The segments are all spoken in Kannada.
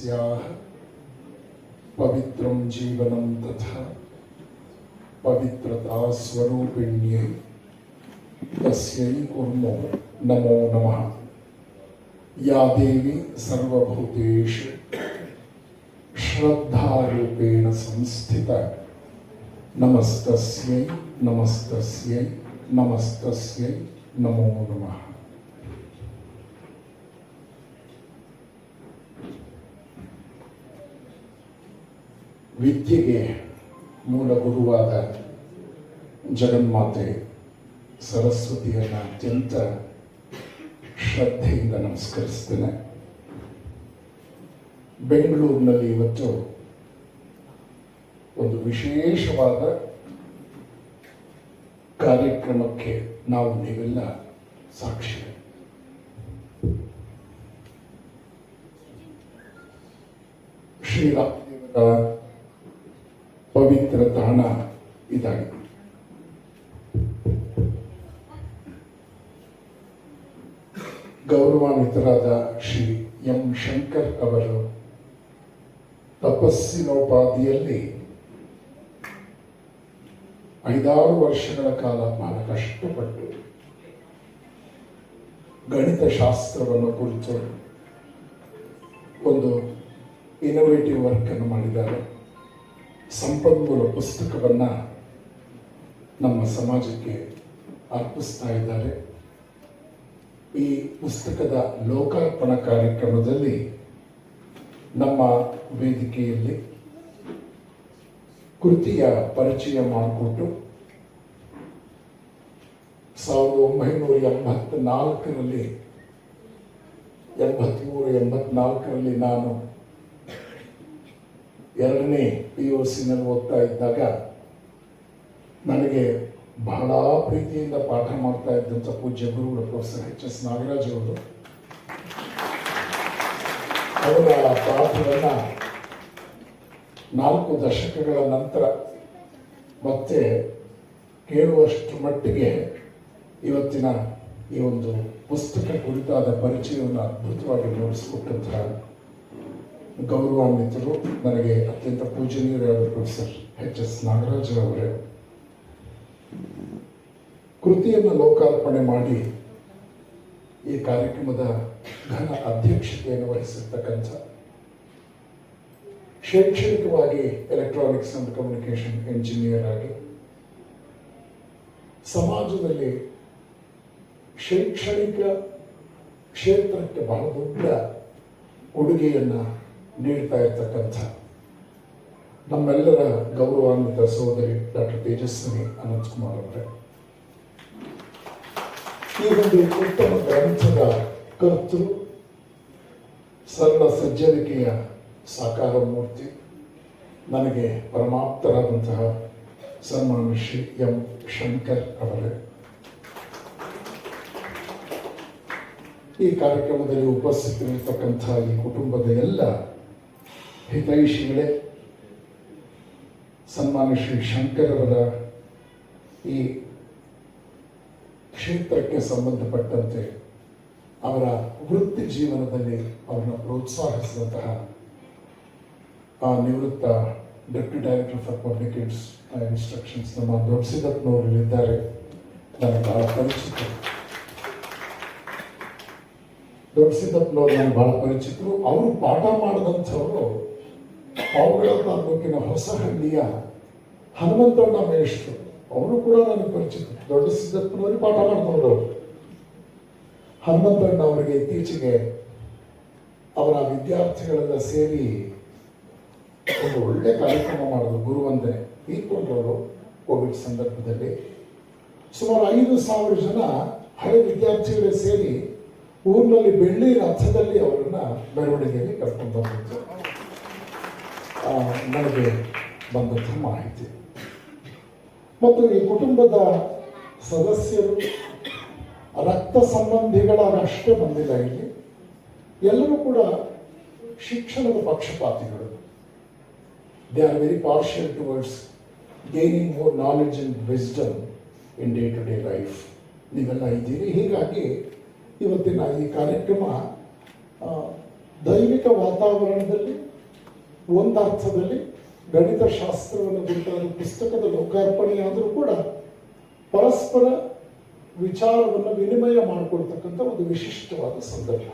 तस्याः पवित्रं जीवनं तथा पवित्रता स्वरूपिण्यै तस्यै कुर्मो नमो नमः। या देवी सर्वभूतेषु श्रद्धारूपेण संस्थिता नमस्तस्यै नमस्तस्यै नमस्तस्यै नमो नमः। ವಿದ್ಯೆಗೆ ಮೂಲ ಗುರುವಾದ ಜಗನ್ಮಾತೆ ಸರಸ್ವತಿಯನ್ನು ಅತ್ಯಂತ ಶ್ರದ್ಧೆಯಿಂದ ನಮಸ್ಕರಿಸ್ತೇನೆ. ಬೆಂಗಳೂರಿನಲ್ಲಿ ಇವತ್ತು ಒಂದು ವಿಶೇಷವಾದ ಕಾರ್ಯಕ್ರಮಕ್ಕೆ ನಾವು ನೀವೆಲ್ಲ ಸಾಕ್ಷಿ. ಶ್ರೀರಾಮದೇವರ ಪವಿತ್ರ ತಾಣ ಇದಾಗಿದೆ. ಗೌರವಾನ್ವಿತರಾದ ಶ್ರೀ ಎಂ ಶಂಕರ್ ಅವರು ತಪಸ್ಸಿನೋಪಾದಿಯಲ್ಲಿ 5-6 ವರ್ಷಗಳ ಕಾಲ ಬಹಳ ಕಷ್ಟಪಟ್ಟು ಗಣಿತಶಾಸ್ತ್ರವನ್ನು ಕುರಿತು ಒಂದು ಇನೋವೇಟಿವ್ ವರ್ಕ್ ಅನ್ನು ಮಾಡಿದ್ದಾರೆ. ಸಂಪನ್ಮೂಲ ಪುಸ್ತಕವನ್ನು ನಮ್ಮ ಸಮಾಜಕ್ಕೆ ಅರ್ಪಿಸ್ತಾ ಇದ್ದಾರೆ. ಈ ಪುಸ್ತಕದ ಲೋಕಾರ್ಪಣಾ ಕಾರ್ಯಕ್ರಮದಲ್ಲಿ ನಮ್ಮ ವೇದಿಕೆಯಲ್ಲಿ ಕೃತಿಯ ಪರಿಚಯ ಮಾಡಿಕೊಟ್ಟು 1984ರಲ್ಲಿ 83-84ರಲ್ಲಿ ನಾನು 2ನೇ PUCನಲ್ಲಿ ಓದ್ತಾ ಇದ್ದಾಗ ನನಗೆ ಬಹಳ ಪ್ರೀತಿಯಿಂದ ಪಾಠ ಮಾಡ್ತಾ ಇದ್ದಂಥ ಪೂಜ್ಯ ಗುರುಗಳು ಪ್ರೊಫೆಸರ್ HS ನಾಗರಾಜ್ ಅವರು ಅವರ ಪಾಠವನ್ನು 4 ದಶಕಗಳ ನಂತರ ಮತ್ತೆ ಕೇಳುವಷ್ಟು ಮಟ್ಟಿಗೆ ಇವತ್ತಿನ ಈ ಒಂದು ಪುಸ್ತಕ ಕುರಿತಾದ ಪರಿಚಯವನ್ನು ಅದ್ಭುತವಾಗಿ ಮೂಡಿಸಿಕೊಟ್ಟಂತಹ ಗೌರವಾನ್ವಿತರು ನನಗೆ ಅತ್ಯಂತ ಪೂಜನೀಯರಾದ ಪ್ರೊಫೆಸರ್ HS ನಾಗರಾಜ್ ಅವರೇ ಕೃತಿಯನ್ನು ಲೋಕಾರ್ಪಣೆ ಮಾಡಿ ಈ ಕಾರ್ಯಕ್ರಮದ ಘನ ಅಧ್ಯಕ್ಷತೆಯನ್ನು ವಹಿಸಿರ್ತಕ್ಕಂಥ ಶೈಕ್ಷಣಿಕವಾಗಿ ಎಲೆಕ್ಟ್ರಾನಿಕ್ಸ್ ಅಂಡ್ ಕಮ್ಯುನಿಕೇಶನ್ ಇಂಜಿನಿಯರ್ ಆಗಿ ಸಮಾಜದಲ್ಲಿ ಶೈಕ್ಷಣಿಕ ಕ್ಷೇತ್ರಕ್ಕೆ ಬಹಳ ದೊಡ್ಡ ಕೊಡುಗೆಯನ್ನು ನೀಡ್ತಾ ಇರ್ತಕ್ಕಂಥ ನಮ್ಮೆಲ್ಲರ ಗೌರವಾನ್ವಿತ ಸಹೋದರಿ ಡಾಕ್ಟರ್ ತೇಜಸ್ವಿನಿ ಅನಂತಕುಮಾರ್ ಅವರೇ, ಈ ಒಂದು ಉತ್ತಮ ಗ್ರಂಥದ ಕರ್ತೃ, ಸರಳ ಸಜ್ಜನಿಕೆಯ ಸಾಕಾರ ಮೂರ್ತಿ, ನನಗೆ ಪರಮಾಪ್ತರಾದಂತಹ ಸನ್ಮಾನ್ಯ ಶ್ರೀ ಎಂ ಶಂಕರ್ ಅವರೇ, ಈ ಕಾರ್ಯಕ್ರಮದಲ್ಲಿ ಉಪಸ್ಥಿತರಿರತಕ್ಕಂಥ ಈ ಕುಟುಂಬದ ಎಲ್ಲ ಹಿತೈಷಿಗಳೇ, ಸನ್ಮಾನ್ಯ ಶ್ರೀ ಶಂಕರ್ ಅವರ ಈ ಕ್ಷೇತ್ರಕ್ಕೆ ಸಂಬಂಧಪಟ್ಟಂತೆ ಅವರ ವೃತ್ತಿ ಜೀವನದಲ್ಲಿ ಅವರನ್ನು ಪ್ರೋತ್ಸಾಹಿಸಿದಂತಹ ಆ ನಿವೃತ್ತ deputy director for public instructions ನಮ್ಮ ದೊಡ್ಡಸಿದ್ದಪ್ಪನವರಿದ್ದಾರೆ. ನನಗೆ ಬಹಳ ಪರಿಚಿತರು. ದೊಡ್ಡಸಿದ್ದಪ್ಪನವರು ನನಗೆ ಬಹಳ ಪರಿಚಿತರು. ಅವರು ಪಾಠ ಮಾಡಿದಂಥವರು ಪಾವಗಡ ತಾಲೂಕಿನ ಹೊಸಹಳ್ಳಿಯ ಹನುಮಂತಣ್ಣ ಮೇಷ್ಟ್ರು, ಅವರು ಕೂಡ ನನಗೆ ಪರಿಚಿತರು. ದೊಡ್ಡಸಿದ್ದಪ್ಪನವರಿಗೆ ಪಾಠ ಮಾಡಿದವರು. ಹನುಮಂತಣ್ಣ ಅವರಿಗೆ ಇತ್ತೀಚೆಗೆ ಅವರ ವಿದ್ಯಾರ್ಥಿಗಳೆಲ್ಲ ಸೇರಿ ಒಂದು ಒಳ್ಳೆ ಕಾರ್ಯಕ್ರಮ ಮಾಡಿದ್ರು, ಗುರುವಂದನೆ. ತೀರ್ಕೊಂಡವರು ಕೋವಿಡ್ ಸಂದರ್ಭದಲ್ಲಿ ಸುಮಾರು 5,000 ಜನ ಹಳೆ ವಿದ್ಯಾರ್ಥಿಗಳೇ ಸೇರಿ ಊರಿನಲ್ಲಿ ಬೆಳ್ಳಿ ರಥದಲ್ಲಿ ಅವರನ್ನ ಮೆರವಣಿಗೆಯಲ್ಲಿ ಕರ್ಕೊಂಡು ಬಂದಿದ್ದು ನನಗೆ ಬಂದಂಥ ಮಾಹಿತಿ. ಮತ್ತು ಈ ಕುಟುಂಬದ ಸದಸ್ಯರು ರಕ್ತ ಸಂಬಂಧಿಗಳಾಗಷ್ಟೇ ಬಂದಿಲ್ಲ. ಇಲ್ಲಿ ಎಲ್ಲರೂ ಕೂಡ ಶಿಕ್ಷಣದ ಪಕ್ಷಪಾತಿಗಳು. They are very partial towards gaining more knowledge and wisdom in day to day life. ನೀವೆಲ್ಲ ಇದ್ದೀರಿ. ಹೀಗಾಗಿ ಇವತ್ತಿನ ಈ ಕಾರ್ಯಕ್ರಮ ದೈವಿಕ ವಾತಾವರಣದಲ್ಲಿ ಒಂದರ್ಥದಲ್ಲಿ ಗಣಿತಶಾಸ್ತ್ರವನ್ನು ಕುರಿತಾದ ಪುಸ್ತಕದ ಲೋಕಾರ್ಪಣೆಯಾದರೂ ಕೂಡ ಪರಸ್ಪರ ವಿಚಾರವನ್ನು ವಿನಿಮಯ ಮಾಡಿಕೊಳ್ತಕ್ಕಂಥ ಒಂದು ವಿಶಿಷ್ಟವಾದ ಸಂದರ್ಭ.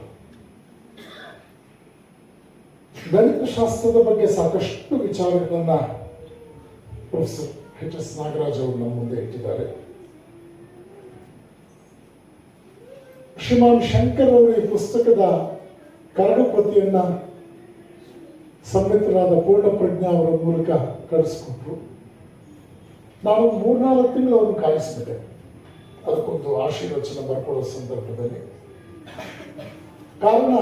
ಗಣಿತಶಾಸ್ತ್ರದ ಬಗ್ಗೆ ಸಾಕಷ್ಟು ವಿಚಾರಗಳನ್ನ ಪ್ರೊಫೆಸರ್ ಎಚ್.ಎಸ್. ನಾಗರಾಜ್ ಅವರು ನಮ್ಮ ಮುಂದೆ ಇಟ್ಟಿದ್ದಾರೆ. ಶ್ರೀಮಾನ್ ಶಂಕರ್ ಅವರು ಈ ಪುಸ್ತಕದ ಕರಡು ಪ್ರತಿಯನ್ನ ಸಂವಿತರಾದ ಪೂರ್ಣ ಪ್ರಜ್ಞಾ ಅವರ ಮೂಲಕ ಕಳಿಸ್ಕೊಟ್ರು. ನಾನು 3-4 ತಿಂಗಳು ಅವ್ರನ್ನ ಕಾಯಿಸ್ಬಿಟ್ಟೆ ಅದಕ್ಕೊಂದು ಆಶೀರ್ವಚನ ಬರ್ಕೊಳ್ಳೋ ಸಂದರ್ಭದಲ್ಲಿ. ಕಾರಣ,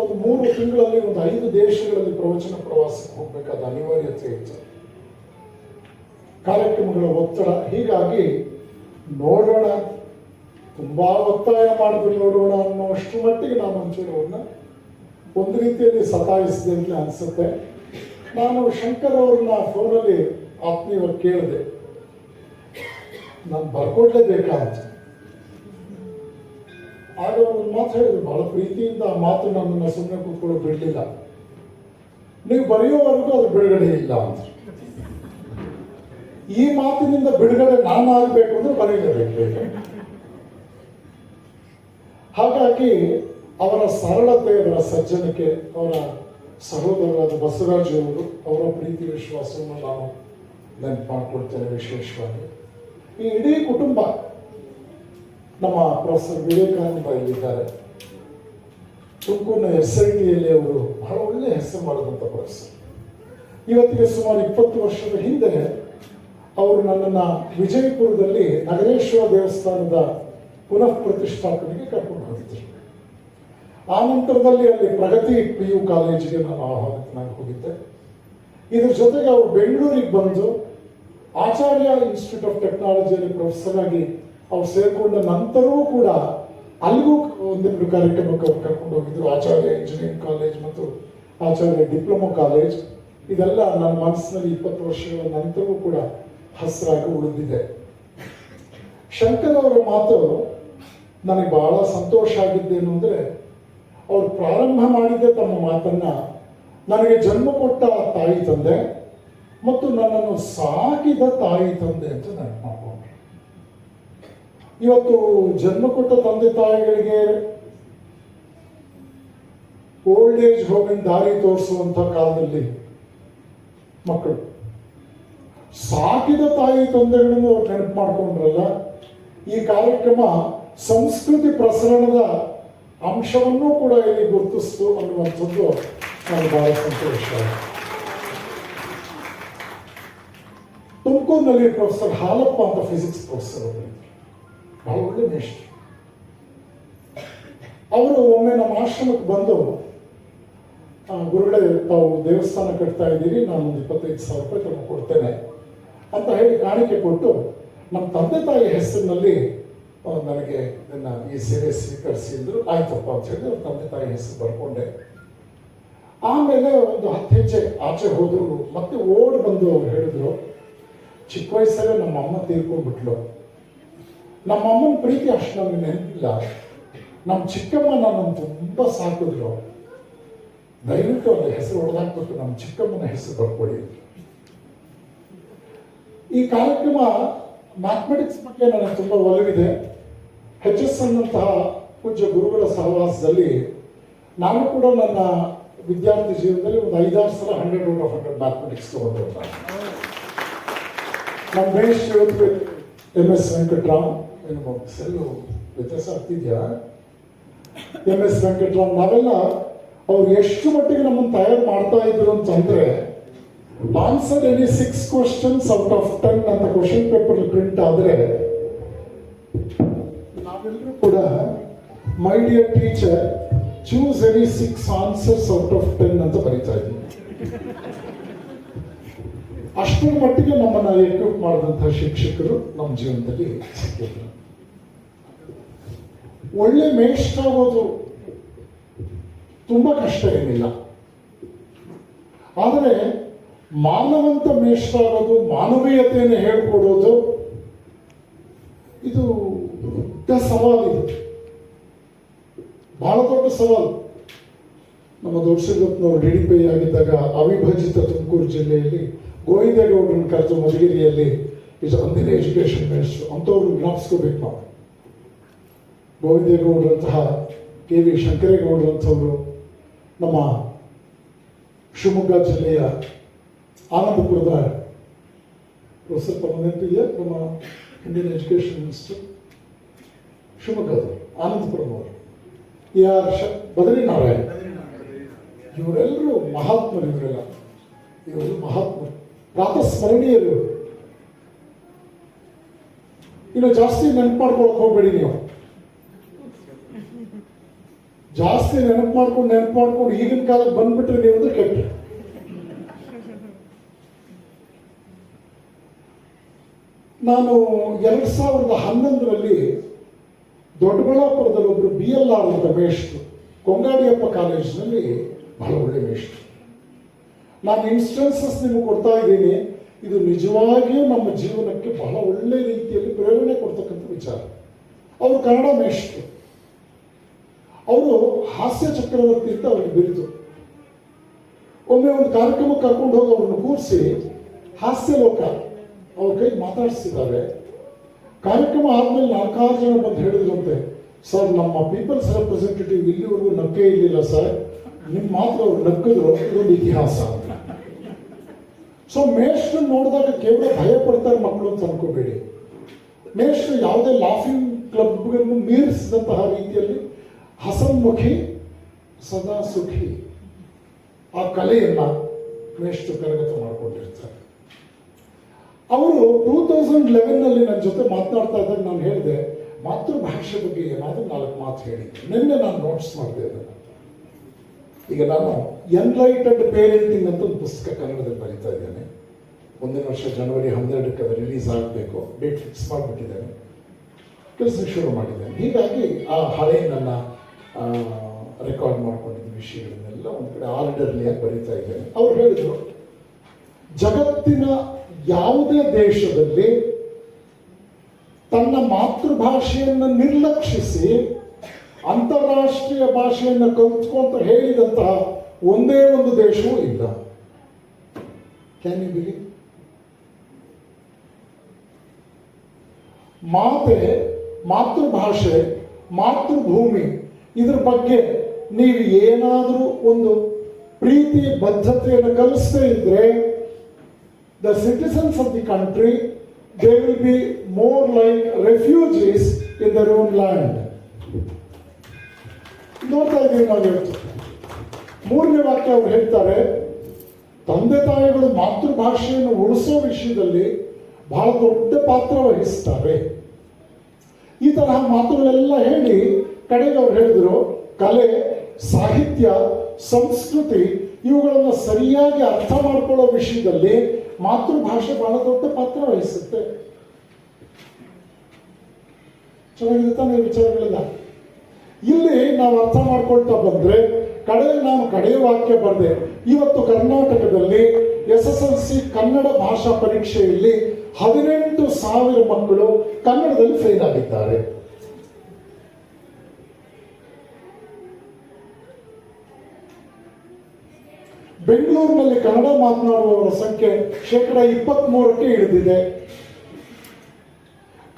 ಒಂದು 3 ತಿಂಗಳಲ್ಲಿ ಒಂದು 5 ದೇಶಗಳಲ್ಲಿ ಪ್ರವಚನ ಪ್ರವಾಸಕ್ಕೆ ಹೋಗ್ಬೇಕಾದ ಅನಿವಾರ್ಯತೆ ಇತ್ತು, ಕಾರ್ಯಕ್ರಮಗಳ ಒತ್ತಡ. ಹೀಗಾಗಿ ನೋಡೋಣ, ತುಂಬಾ ಒತ್ತಾಯ ಮಾಡಿದ್ರು ನೋಡೋಣ ಅನ್ನೋಷ್ಟು ಮಟ್ಟಿಗೆ ನಾನು ಒಂಚೂರು ಅವ್ರನ್ನ ಒಂದು ರೀತಿಯಲ್ಲಿ ಸತಾಯಿಸಿದೆ ಅಂತ ಅನ್ಸುತ್ತೆ. ನಾನು ಶಂಕರ್ ಅವ್ರನ್ನ ಫೋನಲ್ಲಿ ಆತ್ಮೀಯವಾಗಿ ಕೇಳಿದೆ, ನಾನು ಬರ್ಕೊಡ್ಲೇಬೇಕಾಯ್ತು. ಆಗ ಒಂದು ಮಾತು ಹೇಳಿದ್ರು, ಬಹಳ ಪ್ರೀತಿಯಿಂದ ಆ ಮಾತು ನನ್ನನ್ನು ಸುಮ್ಮನೆ ಕೂತ್ಕೊಳ್ಳೋ ಬಿಡಲಿಲ್ಲ. ನೀವು ಬರೆಯೋವರೆಗೂ ಅದು ಬಿಡುಗಡೆ ಇಲ್ಲ ಅಂತ. ಈ ಮಾತಿನಿಂದ ಬಿಡುಗಡೆ ನಾನು ಆಗಬೇಕು ಅಂದ್ರೆ ಬರೀಲೇಬೇಕು. ಹಾಗಾಗಿ ಅವರ ಸರಳತೆ, ಅವರ ಸಜ್ಜನಿಕೆ, ಅವರ ಸಹೋದರರಾದ ಬಸವರಾಜ್ ಅವರು, ಅವರ ಪ್ರೀತಿ ವಿಶ್ವಾಸವನ್ನು ನಾನು ನೆನಪು ಮಾಡಿಕೊಡ್ತೇನೆ. ವಿಶೇಷವಾಗಿ ಈ ಇಡೀ ಕುಟುಂಬ, ನಮ್ಮ ಪ್ರೊಫೆಸರ್ ವಿವೇಕಾನಂದ ಇಲ್ಲಿದ್ದಾರೆ. ತುಮಕೂರಿನ SITಯಲ್ಲಿ ಅವರು ಬಹಳ ಒಳ್ಳೆ ಹೆಸರು ಮಾಡಿದಂಥ ಪ್ರೊಫೆಸರ್. ಇವತ್ತಿಗೆ ಸುಮಾರು 20 ವರ್ಷದ ಹಿಂದೆ ಅವರು ನನ್ನನ್ನು ವಿಜಯಪುರದಲ್ಲಿ ನಗರೇಶ್ವರ ದೇವಸ್ಥಾನದ ಪುನಃ ಪ್ರತಿಷ್ಠಾಪನೆಗೆ ಕರ್ಕೊಂಡು ಹೋಗಿದ್ದರು. ಆ ನಂತರದಲ್ಲಿ ಅಲ್ಲಿ ಪ್ರಗತಿ PU ಕಾಲೇಜಿಗೆ ನಾನು ಆಹ್ವಾನಿತನಾಗಿ ಹೋಗಿದ್ದೆ. ಇದ್ರ ಜೊತೆಗೆ ಅವರು ಬೆಂಗಳೂರಿಗೆ ಬಂದು ಆಚಾರ್ಯ ಇನ್ಸ್ಟಿಟ್ಯೂಟ್ ಆಫ್ ಟೆಕ್ನಾಲಜಿಯಲ್ಲಿ ಪ್ರೊಫೆಸರ್ ಆಗಿ ಅವ್ರು ಸೇರಿಕೊಂಡ ನಂತರವೂ ಕೂಡ ಅಲ್ಲಿಗೂ ಒಂದಿಬ್ಬರು ಕಾರ್ಯಕ್ರಮಕ್ಕೆ ಅವ್ರು ಕರ್ಕೊಂಡು ಹೋಗಿದ್ರು. ಆಚಾರ್ಯ ಇಂಜಿನಿಯರಿಂಗ್ ಕಾಲೇಜ್ ಮತ್ತು ಆಚಾರ್ಯ ಡಿಪ್ಲೊಮಾ ಕಾಲೇಜ್, ಇದೆಲ್ಲ ನನ್ನ ಮನಸ್ಸಿನಲ್ಲಿ 20 ವರ್ಷಗಳ ನಂತರವೂ ಕೂಡ ಹಸಿರಾಗಿ ಉಳಿದಿದೆ. ಶಂಕರ್ ಅವರ ಮಾತು ನನಗೆ ಬಹಳ ಸಂತೋಷ ಆಗಿದ್ದೇನು ಅಂದರೆ, ಅವರು ಪ್ರಾರಂಭ ಮಾಡಿದ್ದೆ ತಮ್ಮ ಮಾತನ್ನ, ನನಗೆ ಜನ್ಮ ಕೊಟ್ಟ ತಾಯಿ ತಂದೆ ಮತ್ತು ನನ್ನನ್ನು ಸಾಕಿದ ತಾಯಿ ತಂದೆ ಅಂತ ನೆನಪು ಮಾಡಿಕೊಂಡ್ರು. ಇವತ್ತು ಜನ್ಮ ಕೊಟ್ಟ ತಂದೆ ತಾಯಿಗಳಿಗೆ ಓಲ್ಡ್ ಏಜ್ ಹೋಮಿನ ದಾರಿ ತೋರಿಸುವಂತ ಕಾಲದಲ್ಲಿ ಮಕ್ಕಳು ಸಾಕಿದ ತಾಯಿ ತಂದೆಗಳನ್ನು ಅವ್ರು ನೆನಪು ಮಾಡ್ಕೊಂಡ್ರಲ್ಲ. ಈ ಕಾರ್ಯಕ್ರಮ ಸಂಸ್ಕೃತಿ ಪ್ರಸರಣದ ಅಂಶವನ್ನೂ ಕೂಡ ಇಲ್ಲಿ ಗುರುತಿಸ್ತು ಅನ್ನುವಂಥದ್ದು ನನಗೆ ಬಹಳ ಸಂತೋಷ. ತುಮಕೂರಿನಲ್ಲಿ ಪ್ರೊಫೆಸರ್ ಹಾಲಪ್ಪ ಅಂತ ಫಿಸಿಕ್ಸ್ ಪ್ರೊಫೆಸರ್ ಅವರು, ಬಹಳ ಒಳ್ಳೆ ಮೇಷ್ಟ್ರು. ಅವರು ಒಮ್ಮೆ ನಮ್ಮ ಆಶ್ರಮಕ್ಕೆ ಬಂದು, ಗುರುಗಳೇ ತಾವು ದೇವಸ್ಥಾನ ಕಟ್ತಾ ಇದ್ದೀರಿ, ನಾನೊಂದು 25,000 ರೂಪಾಯಿ ತಮಗೆ ಕೊಡ್ತೇನೆ ಅಂತ ಹೇಳಿ ಕಾಣಿಕೆ ಕೊಟ್ಟು, ನಮ್ಮ ತಂದೆ ತಾಯಿ ಹೆಸರಿನಲ್ಲಿ ನನಗೆ ನನ್ನ ಈ ಸೇವೆ ಸ್ವೀಕರಿಸಿ ಅಂದ್ರು. ಆಯ್ತಪ್ಪ ಅಂತ ಹೇಳಿ ಅವ್ರ ತಂದೆ ತಾಯಿ ಹೆಸರು ಬರ್ಕೊಂಡೆ. ಆಮೇಲೆ ಒಂದು 10 ಹೆಜ್ಜೆ ಆಚೆ ಹೋದ್ರು, ಮತ್ತೆ ಓಡ್ ಬಂದು ಅವ್ರು ಹೇಳಿದ್ರು, ಚಿಕ್ಕ ವಯಸ್ಸಲ್ಲೇ ನಮ್ಮ ಅಮ್ಮ ತೀರ್ಕೊಂಡ್ಬಿಟ್ಲು, ನಮ್ಮ ಅಮ್ಮನ ಪ್ರೀತಿ ಅಷ್ಟು ನಮ್ಗೆ ನೆನಪಿಲ್ಲ, ನಮ್ಮ ಚಿಕ್ಕಮ್ಮ ನನ್ನನ್ನು ತುಂಬ ಸಾಕಿದ್ರು, ದಯವಿಟ್ಟು ಅವ್ರ ಹೆಸರು ಹೊಡೆದಾಕ್ಬಿಟ್ಟು ನಮ್ಮ ಚಿಕ್ಕಮ್ಮನ ಹೆಸರು ಬರ್ಕೊಳ್ಳಿ. ಈ ಕಾರ್ಯಕ್ರಮ ಮ್ಯಾಥಮೆಟಿಕ್ಸ್ ಬಗ್ಗೆ ನನಗೆ ತುಂಬ ಒಲವಿದೆ. HSN ಅನ್ನಂತಹ ಪೂಜ್ಯ ಗುರುಗಳ ಸಹವಾಸದಲ್ಲಿ ನಾನು ಕೂಡ ನನ್ನ ವಿದ್ಯಾರ್ಥಿ ಜೀವನದಲ್ಲಿ ಒಂದು 5-6 ಸಲ 100/100 ಮ್ಯಾಥಮೆಟಿಕ್ಸ್ ತಗೊಂಡಿರ್ತ. ನಮ್ಮ ಮೇಷ್ಟ್ರು ಇವತ್ತು MS ವೆಂಕಟರಾಮ್, ಏನು ಸೆಲ್ಲು ವ್ಯತ್ಯಾಸ ಆಗ್ತಿದ್ಯಾ, MS ವೆಂಕಟರಾಮ್, ನಾವೆಲ್ಲ ಅವ್ರು ಎಷ್ಟು ಮಟ್ಟಿಗೆ ನಮ್ಮನ್ನು ತಯಾರು ಮಾಡ್ತಾ ಇದ್ರು ಅಂತಂದ್ರೆ, answer any 6 questions out of 10 ಅಂತ ಕ್ವಶನ್ ಪೇಪರ್ ಪ್ರಿಂಟ್ ಆದ್ರೆ ನಾವೆಲ್ಲರೂ ಕೂಡ my dear teacher choose any 6 answers out of 10 ಅಂತ ಬರೀತಾ ಇದ್ವಿ. ಅಷ್ಟರ ಮಟ್ಟಿಗೆ ನಮ್ಮನ್ನ ಎಕ್ವಿಪ್ ಮಾಡಿದಂತಹ ಶಿಕ್ಷಕರು ನಮ್ಮ ಜೀವನದಲ್ಲಿ ಸಿಕ್ಕಿದ್ರು. ಒಳ್ಳೆ ಮೇಷ್ಟ್ರಾಗೋದು ತುಂಬಾ ಕಷ್ಟ ಏನಿಲ್ಲ, ಆದರೆ ಮಾನವಂತ ಮೇಷ್ಟ್ರಾಗೋದು, ಮಾನವೀಯತೆಯನ್ನು ಹೇಳ್ಕೊಡೋದು, ಇದು ದೊಡ್ಡ ಸವಾಲು. ಇದು ಬಹಳ ದೊಡ್ಡ ಸವಾಲು. ನಮ್ಮ ದೊಡ್ಡಸಿದ್ದಪ್ಪನವರು DDP ಆಗಿದ್ದಾಗ ಅವಿಭಜಿತ ತುಮಕೂರು ಜಿಲ್ಲೆಯಲ್ಲಿ ಗೋವಿಂದೇಗೌಡರನ್ನು ಕರೆದು ಮಧುಗಿರಿಯಲ್ಲಿ ಅಂದಿನ ಎಜುಕೇಷನ್ ಮಿನಿಸ್ಟರ್ ಅಂಥವ್ರು ಜ್ಞಾಪಿಸ್ಕೋಬೇಕು ನಾವು. ಗೋವಿಂದೇಗೌಡರಂತಹ KV ಶಂಕರೇಗೌಡರಂಥವರು ನಮ್ಮ ಶಿವಮೊಗ್ಗ ಜಿಲ್ಲೆಯ ಆನಂದಪುರದ ಪ್ರೊಫೆಸರ್ ತಮ್ಮ ನೆನಪಿದೆಯಾ? ನಮ್ಮ ಇಂಡಿಯನ್ ಎಜುಕೇಷನ್ ಮಿನಿಸ್ಟರ್ ಶಿವಮೊಗ್ಗದವರು ಆನಂದಪುರದವರು ಬದರಿನಾರಾಯಣ. ಇವರೆಲ್ಲರೂ ಮಹಾತ್ಮರು. ಇವರೆಲ್ಲ ಮಹಾತ್ಮರು, ಪ್ರಾತಸ್ಮರಣೀಯರು. ಇನ್ನು ಜಾಸ್ತಿ ನೆನಪು ಮಾಡ್ಕೊಳಕ್ ಹೋಗ್ಬೇಡಿ ನೀವು. ಜಾಸ್ತಿ ನೆನಪು ಮಾಡ್ಕೊಂಡು ಈಗಿನ ಕಾಲಕ್ಕೆ ಬಂದ್ಬಿಟ್ರೆ ನೀವು ಅಂದ್ರೆ ಕೆಟ್ಟ. ನಾನು 2011ರಲ್ಲಿ ದೊಡ್ಡಬಳ್ಳಾಪುರದಲ್ಲಿ ಒಬ್ರು BLR ಅಂತ ಮೇಷ್ಟ್ರು, ಕೊಂಗಾಡಿಯಪ್ಪ ಕಾಲೇಜಿನಲ್ಲಿ ಬಹಳ ಒಳ್ಳೆ ಮೇಷ್ಟ್ರು. ನಾನು ಇನ್ಸ್ಟೆನ್ಸಸ್ ನಿಮಗೆ ಕೊಡ್ತಾ ಇದ್ದೀನಿ. ಇದು ನಿಜವಾಗಿಯೂ ನಮ್ಮ ಜೀವನಕ್ಕೆ ಬಹಳ ಒಳ್ಳೆ ರೀತಿಯಲ್ಲಿ ಪ್ರೇರಣೆ ಕೊಡ್ತಕ್ಕಂಥ ವಿಚಾರ. ಅವರು ಕನ್ನಡ ಮೇಷ್ಟ್ರು. ಅವರು ಹಾಸ್ಯ ಚಕ್ರವರ್ತಿ ಅಂತ ಅವ್ರಿಗೆ ಬಿರಿತು. ಒಮ್ಮೆ ಒಂದು ಕಾರ್ಯಕ್ರಮಕ್ಕೆ ಕರ್ಕೊಂಡು ಹೋಗಿ ಅವ್ರನ್ನ ಕೂರಿಸಿ ಹಾಸ್ಯ ಲೋಕ ಅವ್ರ ಕೈ ಮಾತಾಡಿಸಿದ್ದಾರೆ. ಕಾರ್ಯಕ್ರಮ ಆದ್ಮೇಲೆ 4-6 ಜನ ಬಂದು ಹೇಳಿದ್ರಂತೆ, ಸರ್ ನಮ್ಮ ಪೀಪಲ್ಸ್ ರೆಪ್ರೆಸೆಂಟೇಟಿವ್ ಇಲ್ಲಿವರೆಗೂ ನಕ್ಕೆ ಇರಲಿಲ್ಲ ಸರ್, ನಿಮ್ಮ ಮಾತ್ರ ಅವ್ರು ನಕ್ಕಿದ್ರು, ಇದೊಂದು ಇತಿಹಾಸ ಅಂತ. ಸೊ ಮೇಷ್ಟ್ರು ನೋಡಿದಾಗ ಕೇವಲ ಭಯ ಪಡ್ತಾರೆ ಮಕ್ಕಳು ಅಂತ ಅನ್ಕೋಬೇಡಿ. ಮೇಷ್ಟ್ರು ಯಾವುದೇ ಲಾಫಿಂಗ್ ಕ್ಲಬ್ಗಳನ್ನು ಮೀರಿಸಿದಂತಹ ರೀತಿಯಲ್ಲಿ ಹಸನ್ಮುಖಿ ಸದಾ ಸುಖಿ ಆ ಕಲೆಯನ್ನ ಮೇಷ್ಟ್ರು ಕರಗತ ಮಾಡಿಕೊಂಡಿರ್ತಾರೆ. ಅವರು 2011ನಲ್ಲಿ ನನ್ನ ಜೊತೆ ಮಾತನಾಡ್ತಾ ಇದ್ದಾಗ ನಾನು ಹೇಳಿದೆ, ಮಾತೃಭಾಷೆ ಬಗ್ಗೆ ಏನಾದರೂ 4 ಮಾತು ಹೇಳಿದ್ದೆ. ನಿನ್ನೆ ನಾನು ನೋಟ್ಸ್ ಮಾಡಿದೆ ಅದನ್ನು. ಈಗ ನಾನು ಎನ್ಲೈಟೆಡ್ ಪೇರೆಂಟಿಂಗ್ ಅಂತ ಒಂದು ಪುಸ್ತಕ ಕನ್ನಡದಲ್ಲಿ ಬರೀತಾ ಇದ್ದೇನೆ. ಮುಂದಿನ ವರ್ಷ ಜನವರಿ 12ಕ್ಕೆ ಅದು ರಿಲೀಸ್ ಆಗಬೇಕು. ಡೇಟ್ ಫಿಕ್ಸ್ ಮಾಡಿಬಿಟ್ಟಿದ್ದೇನೆ. ಕೆಲಸ ಶುರು ಮಾಡಿದ್ದೇನೆ. ಹೀಗಾಗಿ ಆ ಹಳೆ ನನ್ನ ರೆಕಾರ್ಡ್ ಮಾಡ್ಕೊಂಡಿದ್ದ ವಿಷಯಗಳನ್ನೆಲ್ಲ ಒಂದು ಕಡೆ ಆರ್ಡರ್ಲಿಯಾಗಿ ಬರೀತಾ ಇದ್ದೇನೆ. ಅವ್ರು ಹೇಳಿದರು, ಜಗತ್ತಿನ ಯಾವುದೇ ದೇಶದಲ್ಲಿ ತನ್ನ ಮಾತೃಭಾಷೆಯನ್ನು ನಿರ್ಲಕ್ಷಿಸಿ ಅಂತಾರಾಷ್ಟ್ರೀಯ ಭಾಷೆಯನ್ನು ಕಲ್ತ್ಕೊಂತ ಹೇಳಿದಂತಹ ಒಂದೇ ಒಂದು ದೇಶವೂ ಇಲ್ಲ. Can you believe? ಮಾತೆ, ಮಾತೃಭಾಷೆ, ಮಾತೃಭೂಮಿ ಇದ್ರ ಬಗ್ಗೆ ನೀವು ಏನಾದರೂ ಒಂದು ಪ್ರೀತಿ ಬದ್ಧತೆಯನ್ನು ಕಲಿಸದೇ ಇದ್ರೆ, the citizens of the country, they will be more like refugees in their own land. ನೋಡ್ತಾ ಇದ್ದೀವಿ ನಾವು ಇವತ್ತು. 3ನೇ ವಾಕ್ಯ ಅವ್ರು ಹೇಳ್ತಾರೆ, ತಂದೆ ತಾಯಿಗಳು ಮಾತೃಭಾಷೆಯನ್ನು ಉಳಿಸೋ ವಿಷಯದಲ್ಲಿ ಬಹಳ ದೊಡ್ಡ ಪಾತ್ರ ವಹಿಸ್ತಾರೆ. ಈ ತರಹ ಮಾತುಗಳೆಲ್ಲ ಹೇಳಿ ಕಡೆಗೆ ಅವ್ರು ಹೇಳಿದ್ರು, ಕಲೆ, ಸಾಹಿತ್ಯ, ಸಂಸ್ಕೃತಿ ಇವುಗಳನ್ನು ಸರಿಯಾಗಿ ಅರ್ಥ ಮಾಡ್ಕೊಳ್ಳೋ ವಿಷಯದಲ್ಲಿ ಮಾತೃಭಾಷೆ ಬಹಳ ದೊಡ್ಡ ಪಾತ್ರ ವಹಿಸುತ್ತೆ. ಚೆನ್ನಾಗಿದೆ ತಾನೇ ವಿಚಾರಗಳೆಲ್ಲ. ಇಲ್ಲಿ ನಾವು ಅರ್ಥ ಮಾಡ್ಕೊಳ್ತಾ ಬಂದ್ರೆ, ನಾನು ಕಡೆಯ ವಾಕ್ಯ ಬರೆದೆ, ಇವತ್ತು ಕರ್ನಾಟಕದಲ್ಲಿ SSLC ಕನ್ನಡ ಭಾಷಾ ಪರೀಕ್ಷೆಯಲ್ಲಿ 18,000 ಮಕ್ಕಳು ಕನ್ನಡದಲ್ಲಿ ಫೇಲ್ ಆಗಿದ್ದಾರೆ. ಬೆಂಗಳೂರಿನಲ್ಲಿ ಕನ್ನಡ ಮಾತನಾಡುವವರ ಸಂಖ್ಯೆ 23% ಇಳಿದಿದೆ.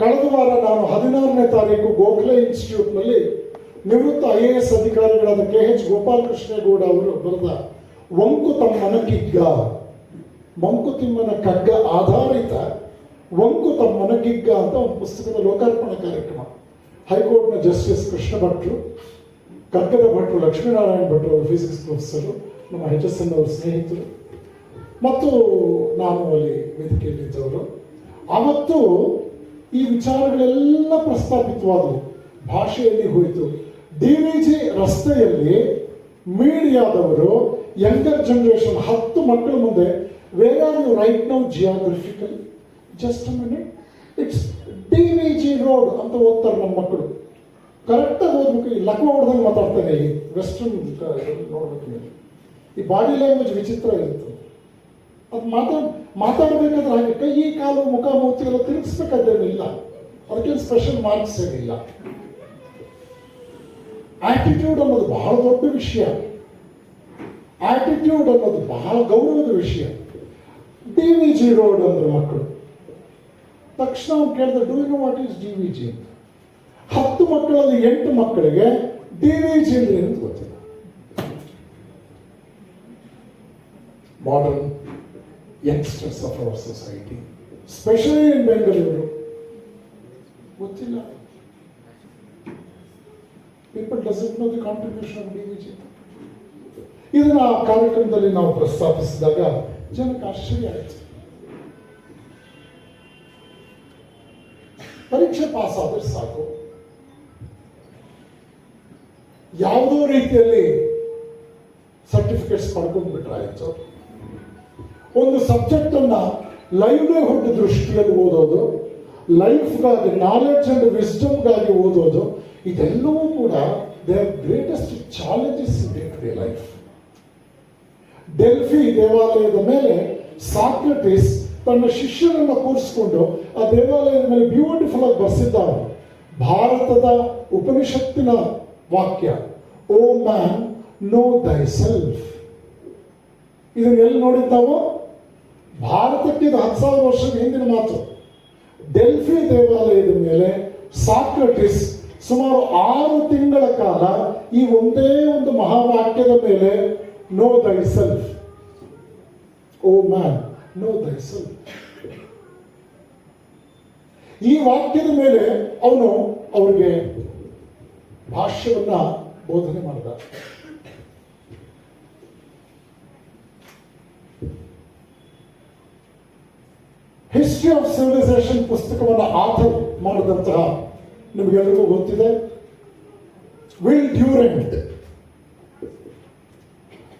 ಕಳೆದ ವಾರ ನಾನು 16ನೇ ತಾರೀಕು ಗೋಖಲೆ ಇನ್ಸ್ಟಿಟ್ಯೂಟ್ನಲ್ಲಿ ನಿವೃತ್ತ IAS ಅಧಿಕಾರಿಗಳಾದ KH ಗೋಪಾಲಕೃಷ್ಣೇಗೌಡ ಅವರು ಬರೆದ ವಂಕುತಮ್ಮನ ಕಿಗ್ಗ, ಮಂಕುತಿಮ್ಮನ ಕಗ್ಗ ಆಧಾರಿತ ವಂಕುತಮ್ಮನ ಕಿಗ್ಗ ಅಂತ ಒಂದು ಪುಸ್ತಕದ ಲೋಕಾರ್ಪಣಾ ಕಾರ್ಯಕ್ರಮ. ಹೈಕೋರ್ಟ್ನ ಜಸ್ಟಿಸ್ ಕೃಷ್ಣ ಭಟ್ರು, ಕಗ್ಗದ ಭಟ್ರು ಲಕ್ಷ್ಮೀನಾರಾಯಣ ಭಟ್ರು ಫಿಸಿಕ್ಸ್ ಪ್ರೊಫೆಸರು, ನಮ್ಮ HSN ಅವರ ಸ್ನೇಹಿತರು ಮತ್ತು ನಾನು ಅಲ್ಲಿ ವೇದಿಕೆಯಲ್ಲಿದ್ದವರು. ಆವತ್ತು ಈ ವಿಚಾರಗಳೆಲ್ಲ ಪ್ರಸ್ತಾಪಿತವಾದವು. ಭಾಷೆಯಲ್ಲಿ ಹೋಯಿತು. DVG ರಸ್ತೆಯಲ್ಲಿ ಮೀಡಿಯಾದವರು ಯಂಗರ್ ಜನರೇಷನ್ 10 ಮಕ್ಕಳ ಮುಂದೆ, where are you right now geographical, just a minute, it's DVG road ಅಂತ ಓದ್ತಾರೆ ನಮ್ಮ ಮಕ್ಕಳು. ಕರೆಕ್ಟಾಗಿ ಓದ್ಬೇಕು. ಈ ಲಕ್ವ ಹೊಡೆದಂಗೆ ಮಾತಾಡ್ತಾನೆ. ಈ ವೆಸ್ಟರ್ನ್ ನೋಡ್ಬೇಕು ನೀವು. ಈ ಬಾಡಿ ಲ್ಯಾಂಗ್ವೇಜ್ ವಿಚಿತ್ರ ಇರುತ್ತೆ. ಅದು ಮಾತಾಡಬೇಕಾದ್ರೆ ಹಾಗೆ ಕೈ ಕಾಲು ಮುಖ ಮೂತಿ ಎಲ್ಲ ತಿರುಗಿಸ್ಬೇಕಾದ್ದೇನಿಲ್ಲ. ಅದಕ್ಕೇನು ಸ್ಪೆಷಲ್ ಮಾರ್ಕ್ಸ್ ಏನಿಲ್ಲ. ಆಟಿಟ್ಯೂಡ್ ಅನ್ನೋದು ಬಹಳ ದೊಡ್ಡ ವಿಷಯ. ಆಟಿಟ್ಯೂಡ್ ಅನ್ನೋದು ಬಹಳ ಗೌರವದ ವಿಷಯ. DVG ರೋಡ್ ಅಂದ್ರೆ ಮಕ್ಕಳು ತಕ್ಷಣ ಅವ್ನು ಕೇಳಿದ್ರೆ do you know what is DVG ಅಂತ. 10 ಮಕ್ಕಳಲ್ಲಿ 8 ಮಕ್ಕಳಿಗೆ DVG ಅಂದ್ರೆ ಏನು ಗೊತ್ತಿಲ್ಲ. Modern youngsters of our society, specially in Bengaluru, ಗೊತ್ತಿಲ್ಲ. People doesn't know the contribution of DVG. ಇದನ್ನ ಆ ಕಾರ್ಯಕ್ರಮದಲ್ಲಿ ನಾವು ಪ್ರಸ್ತಾಪಿಸಿದಾಗ ಜನಕ್ಕೆ ಆಶ್ಚರ್ಯ ಆಯಿತು. ಪರೀಕ್ಷೆ ಪಾಸ್ ಆದ್ರೆ ಸಾಕು, ಯಾವುದೋ ರೀತಿಯಲ್ಲಿ ಸರ್ಟಿಫಿಕೇಟ್ಸ್ ಪಡ್ಕೊಂಡು ಬಿಟ್ರೆ ಆಯ್ತು. ಒಂದು ಸಬ್ಜೆಕ್ಟ್ ಅನ್ನ ಲೈವ್ಲಿಹುಡ್ ದೃಷ್ಟಿಯಲ್ಲಿ ಓದೋದು, ಲೈಫ್ಗಾಗಿ, ನಾಲೆಡ್ಜ್ ಅಂಡ್ ವಿಸ್ಡಮ್ಗಾಗಿ ಓದೋದು, ಇದೆಲ್ಲವೂ ಕೂಡ their greatest challenges in day to day life. Delphi ದೇವಾಲಯದ ಮೇಲೆ ಸಾಕ್ರಟಿಸ್ ತನ್ನ ಶಿಷ್ಯರನ್ನು ಕೂರಿಸಿಕೊಂಡು ಆ ದೇವಾಲಯದ ಮೇಲೆ ಬ್ಯೂಟಿಫುಲ್ ಆಗಿ ಬರೆಸಿದ್ದಾನೆ ಭಾರತದ ಉಪನಿಷತ್ತಿನ ವಾಕ್ಯ, ಓ ಮ್ಯಾನ್ ನೋ ದೈ ಸೆಲ್ಫ್. ಇದನ್ನ ಎಲ್ಲಿ ನೋಡಿದ್ ನಾವು? ಭಾರತಕ್ಕೆ ಇದು 10,000 ವರ್ಷದ ಹಿಂದಿನ ಮಾತು. ಡೆಲ್ಫಿ ದೇವಾಲಯದ ಮೇಲೆ ಸಾಕ್ರಟಿಸ್ ಸುಮಾರು 6 ತಿಂಗಳ ಕಾಲ ಈ ಒಂದೇ ಒಂದು ಮಹಾವಾಕ್ಯದ ಮೇಲೆ ನೋ ದೈ ಸೆಲ್ಫ್, ಓ ಮ್ಯಾನ್ ನೋ ದೈ ಸೆಲ್ಫ್, ಈ ವಾಕ್ಯದ ಮೇಲೆ ಅವನು ಅವ್ರಿಗೆ ಭಾಷ್ಯವನ್ನ ಬೋಧನೆ ಮಾಡಿದ. ಹಿಸ್ಟ್ರಿ ಆಫ್ ಸಿವಿಲೈಸೇಷನ್ ಪುಸ್ತಕವನ್ನು ಆಥರ್ ಮಾಡಿದಂತಹ ನಿಮಗೆಲ್ಲರಿಗೂ ಗೊತ್ತಿದೆ, ವಿಲ್ ಡ್ಯೂರೆಂಟ್.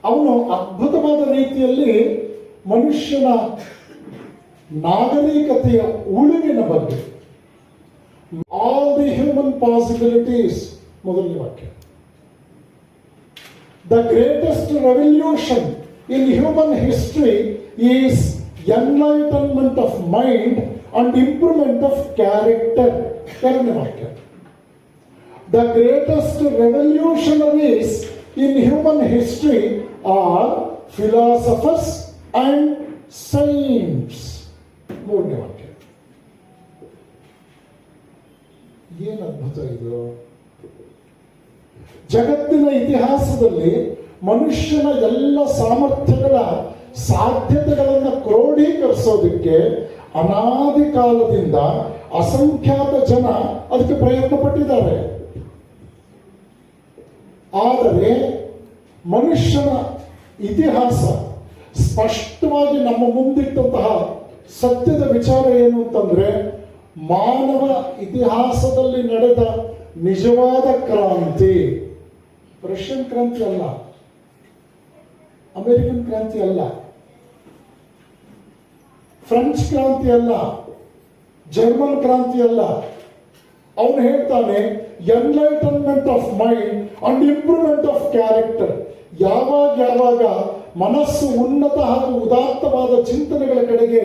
ಅವನು ಅದ್ಭುತವಾದ ರೀತಿಯಲ್ಲಿ ಮನುಷ್ಯನ ನಾಗರಿಕತೆಯ ಉಳಿವಿನ ಬಗ್ಗೆ, ಆಲ್ ದಿ ಹ್ಯೂಮನ್ ಪಾಸಿಬಿಲಿಟೀಸ್, ಮೊದಲನೇ ವಾಕ್ಯ. The greatest revolution in human history is enlightenment of mind and improvement of character, ಎರಡನೇ ವಾಕ್ಯ. The greatest revolutionaries in human history are philosophers and saints. ಮೂರನೇ ವಾಕ್ಯ. ಏನು ಅದ್ಭುತ ಇದು! ಜಗತ್ತಿನ ಇತಿಹಾಸದಲ್ಲಿ ಮನುಷ್ಯನ ಎಲ್ಲ ಸಾಮರ್ಥ್ಯಗಳ ಸಾಧ್ಯತೆಗಳನ್ನು ಕ್ರೋಢೀಕರಿಸೋದಕ್ಕೆ ಅನಾದಿ ಕಾಲದಿಂದ ಅಸಂಖ್ಯಾತ ಜನ ಅದಕ್ಕೆ ಪ್ರಯತ್ನ ಪಟ್ಟಿದ್ದಾರೆ. ಆದರೆ ಮನುಷ್ಯನ ಇತಿಹಾಸ ಸ್ಪಷ್ಟವಾಗಿ ನಮ್ಮ ಮುಂದಿಟ್ಟಂತಹ ಸತ್ಯದ ವಿಚಾರ ಏನು ಅಂತಂದ್ರೆ, ಮಾನವ ಇತಿಹಾಸದಲ್ಲಿ ನಡೆದ ನಿಜವಾದ ಕ್ರಾಂತಿ ರಷ್ಯನ್ ಕ್ರಾಂತಿ ಅಲ್ಲ, ಅಮೆರಿಕನ್ ಕ್ರಾಂತಿ ಅಲ್ಲ, ಫ್ರೆಂಚ್ ಕ್ರಾಂತಿ ಅಲ್ಲ, ಜರ್ಮನ್ ಕ್ರಾಂತಿ ಅಲ್ಲ. ಅವನು ಹೇಳ್ತಾನೆ enlightenment of mind and improvement of character. ಯಾವಾಗ ಮನಸ್ಸು ಉನ್ನತ ಹಾಗೂ ಉದಾತ್ತವಾದ ಚಿಂತನೆಗಳ ಕಡೆಗೆ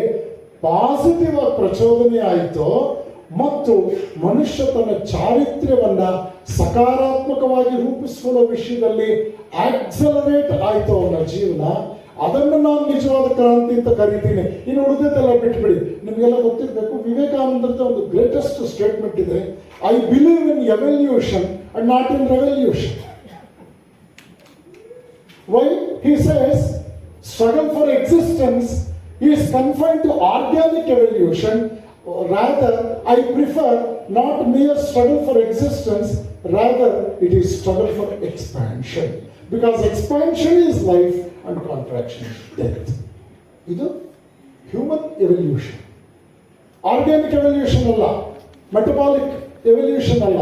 ಪಾಸಿಟಿವ್ ಆಗಿ ಪ್ರಚೋದನೆ ಆಯಿತೋ ಮತ್ತು ಮನುಷ್ಯ ತನ್ನ ಚಾರಿತ್ರ್ಯವನ್ನ ಸಕಾರಾತ್ಮಕವಾಗಿ ರೂಪಿಸಿಕೊಳ್ಳೋ ವಿಷಯದಲ್ಲಿ ಆಕ್ಸಲರೇಟ್ ಆಯಿತು ಅವನ ಜೀವನ, ಅದನ್ನು ನಾನು ನಿಜವಾದ ಕ್ರಾಂತಿ ಅಂತ ಕರೀತೀನಿ. ಇನ್ನು ಉಳಿದೆಲ್ಲ ಬಿಟ್ಬಿಡಿ. ನಿಮಗೆಲ್ಲ ಗೊತ್ತಿರಬೇಕು, ವಿವೇಕಾನಂದರದ ಒಂದು ಗ್ರೇಟೆಸ್ಟ್ ಸ್ಟೇಟ್ಮೆಂಟ್ ಇದೆ, I believe in evolution and not in revolution. Why? He says struggle for existence is confined to organic evolution. Rather, I prefer not mere struggle for existence, rather it is struggle for expansion. Because expansion is life and contraction is death. ಇದು ಹ್ಯೂಮನ್ ಎವಲ್ಯೂಷನ್. ಆರ್ಗ್ಯಾನಿಕ್ ಎವಲ್ಯೂಷನ್ ಅಲ್ಲ, ಮೆಟಬಾಲಿಕ್ ಎವಲ್ಯೂಷನ್ ಅಲ್ಲ,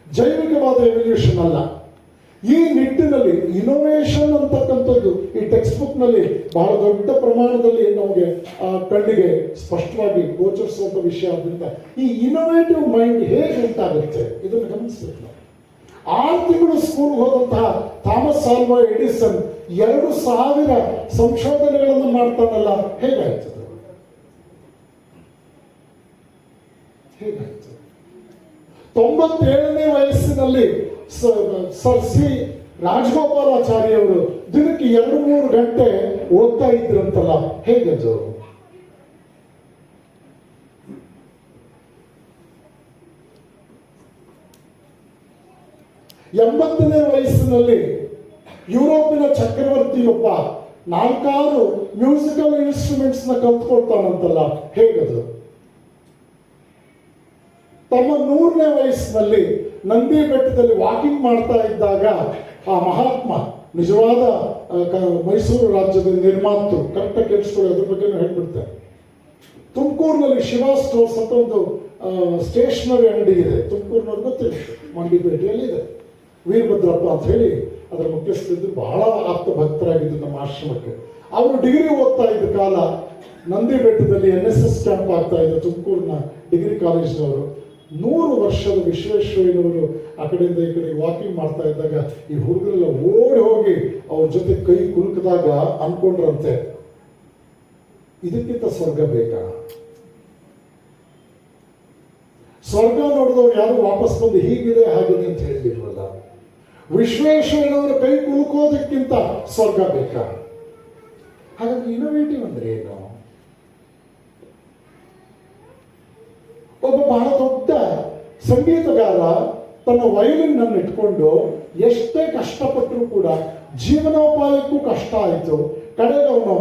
ಜೈವಿಕವಾದ ಎವಲ್ಯೂಷನ್ ಅಲ್ಲ. ಈ ನಿಟ್ಟಿನಲ್ಲಿ ಇನೋವೇಷನ್ ಅಂತಕ್ಕಂಥದ್ದು ಈ ಟೆಕ್ಸ್ಟ್ ಬುಕ್ ನಲ್ಲಿ ಬಹಳ ದೊಡ್ಡ ಪ್ರಮಾಣದಲ್ಲಿ ನಮಗೆ ಕಣ್ಣಿಗೆ ಸ್ಪಷ್ಟವಾಗಿ ಗೋಚರಿಸುವಂತ ವಿಷಯ ಆದ್ರಿಂದ ಈ ಇನೋವೇಟಿವ್ ಮೈಂಡ್ ಹೇಗೆ ಉಂಟಾಗುತ್ತೆ ಇದನ್ನು ಗಮನಿಸಬೇಕು ನಾವು. 6 ತಿಂಗಳು ಸ್ಕೂಲ್ ಹೋದಂತಹ ಥಾಮಸ್ ಆಲ್ವಾ ಎಡಿಸನ್ 2000 ಸಂಶೋಧನೆಗಳನ್ನು ಮಾಡ್ತಾನಲ್ಲ, ಹೇಗಾಯ್ತು? 97ನೇ ವಯಸ್ಸಿನಲ್ಲಿ ಸರ್ ಸಿ ರಾಜಗೋಪಾಲಾಚಾರಿ ಅವರು ದಿನಕ್ಕೆ 2-3 ಗಂಟೆ ಓದ್ತಾ ಇದ್ರಂತಲ್ಲ, ಹೇಗದು? ಎಂಬತ್ತನೇ ವಯಸ್ಸಿನಲ್ಲಿ ಯುರೋಪಿನ ಚಕ್ರವರ್ತಿಯೊಬ್ಬ 4 ಮ್ಯೂಸಿಕಲ್ ಇನ್ಸ್ಟ್ರೂಮೆಂಟ್ಸ್ ನ ಕಲ್ತ್ಕೊಳ್ತಾನಂತಲ್ಲ, ಹೇಗದು? ತಮ್ಮ 100ನೇ ವಯಸ್ಸಿನಲ್ಲಿ ನಂದಿ ಬೆಟ್ಟದಲ್ಲಿ ವಾಕಿಂಗ್ ಮಾಡ್ತಾ ಇದ್ದಾಗ ಆ ಮಹಾತ್ಮ, ನಿಜವಾದ ಮೈಸೂರು ರಾಜ್ಯದ ನಿರ್ಮಾತೃ, ಕರೆಕ್ಟಾಗಿ ಕೇಳಿಸ್ಕೊಳ್ಳಿ, ಅದ್ರ ಬಗ್ಗೆ ಹೇಳ್ಬಿಡ್ತಾರೆ. ತುಮಕೂರಿನಲ್ಲಿ ಶಿವ ಸ್ಟೋರ್ಸ್ ಅಂತ ಒಂದು ಸ್ಟೇಷನರಿ ಅಂಗಡಿ ಇದೆ, ತುಮಕೂರಿನವ್ರಿಗೆ ಗೊತ್ತಿಲ್ಲ, ಮಂಡಿಪೇಟೆಯಲ್ಲಿ ಇದೆ. ವೀರಭದ್ರಪ್ಪ ಅಂತ ಹೇಳಿ ಅದರ ಮುಖ್ಯಸ್ಥರಿದ್ದು, ಬಹಳ ಆಪ್ತ ಭಕ್ತರಾಗಿದ್ದು ನಮ್ಮ ಆಶ್ರಮಕ್ಕೆ. ಅವರು ಡಿಗ್ರಿ ಓದ್ತಾ ಇದ್ದ ಕಾಲ ನಂದಿ ಬೆಟ್ಟದಲ್ಲಿ NSS ಕ್ಯಾಂಪ್ ಆಗ್ತಾ ಇದ್ದ ತುಮಕೂರಿನ ಡಿಗ್ರಿ ಕಾಲೇಜ್ನವರು. 100 ವರ್ಷದ ವಿಶ್ವೇಶ್ವರಯ್ಯನವರು ಆ ಕಡೆಯಿಂದ ಈ ಕಡೆ ವಾಕಿಂಗ್ ಮಾಡ್ತಾ ಇದ್ದಾಗ ಈ ಹುಡುಗರೆಲ್ಲ ಓಡಿ ಹೋಗಿ ಅವ್ರ ಜೊತೆ ಕೈ ಕುಲುಕಿದಾಗ ಅನ್ಕೊಂಡ್ರಂತೆ, ಇದಕ್ಕಿಂತ ಸ್ವರ್ಗ ಬೇಕಾ? ಸ್ವರ್ಗ ನೋಡಿದವ್ರು ಯಾರು ವಾಪಸ್ ಬಂದು ಹೀಗಿದೆ ಹಾಗಿದೆ ಅಂತ ಹೇಳಿಲ್ವಲ್ಲ. ವಿಶ್ವೇಶ್ವರಯ್ಯನವರ ಕೈ ಕುಲುಕೋದಕ್ಕಿಂತ ಸ್ವರ್ಗ ಬೇಕಾ? ಹಾಗಾಗಿ ಇನೋವೇಟಿವ್ ಅಂದ್ರೆ ಏನು? ಒಬ್ಬ ಬಹಳ ದೊಡ್ಡ ಸಂಗೀತಗಾರ ತನ್ನ ವಯಲಿನ್ ಅನ್ನು ಇಟ್ಕೊಂಡು ಎಷ್ಟೇ ಕಷ್ಟಪಟ್ಟರು ಕೂಡ ಜೀವನೋಪಾಯಕ್ಕೂ ಕಷ್ಟ ಆಯಿತು. ಕಡೆಗೆ ಅವನು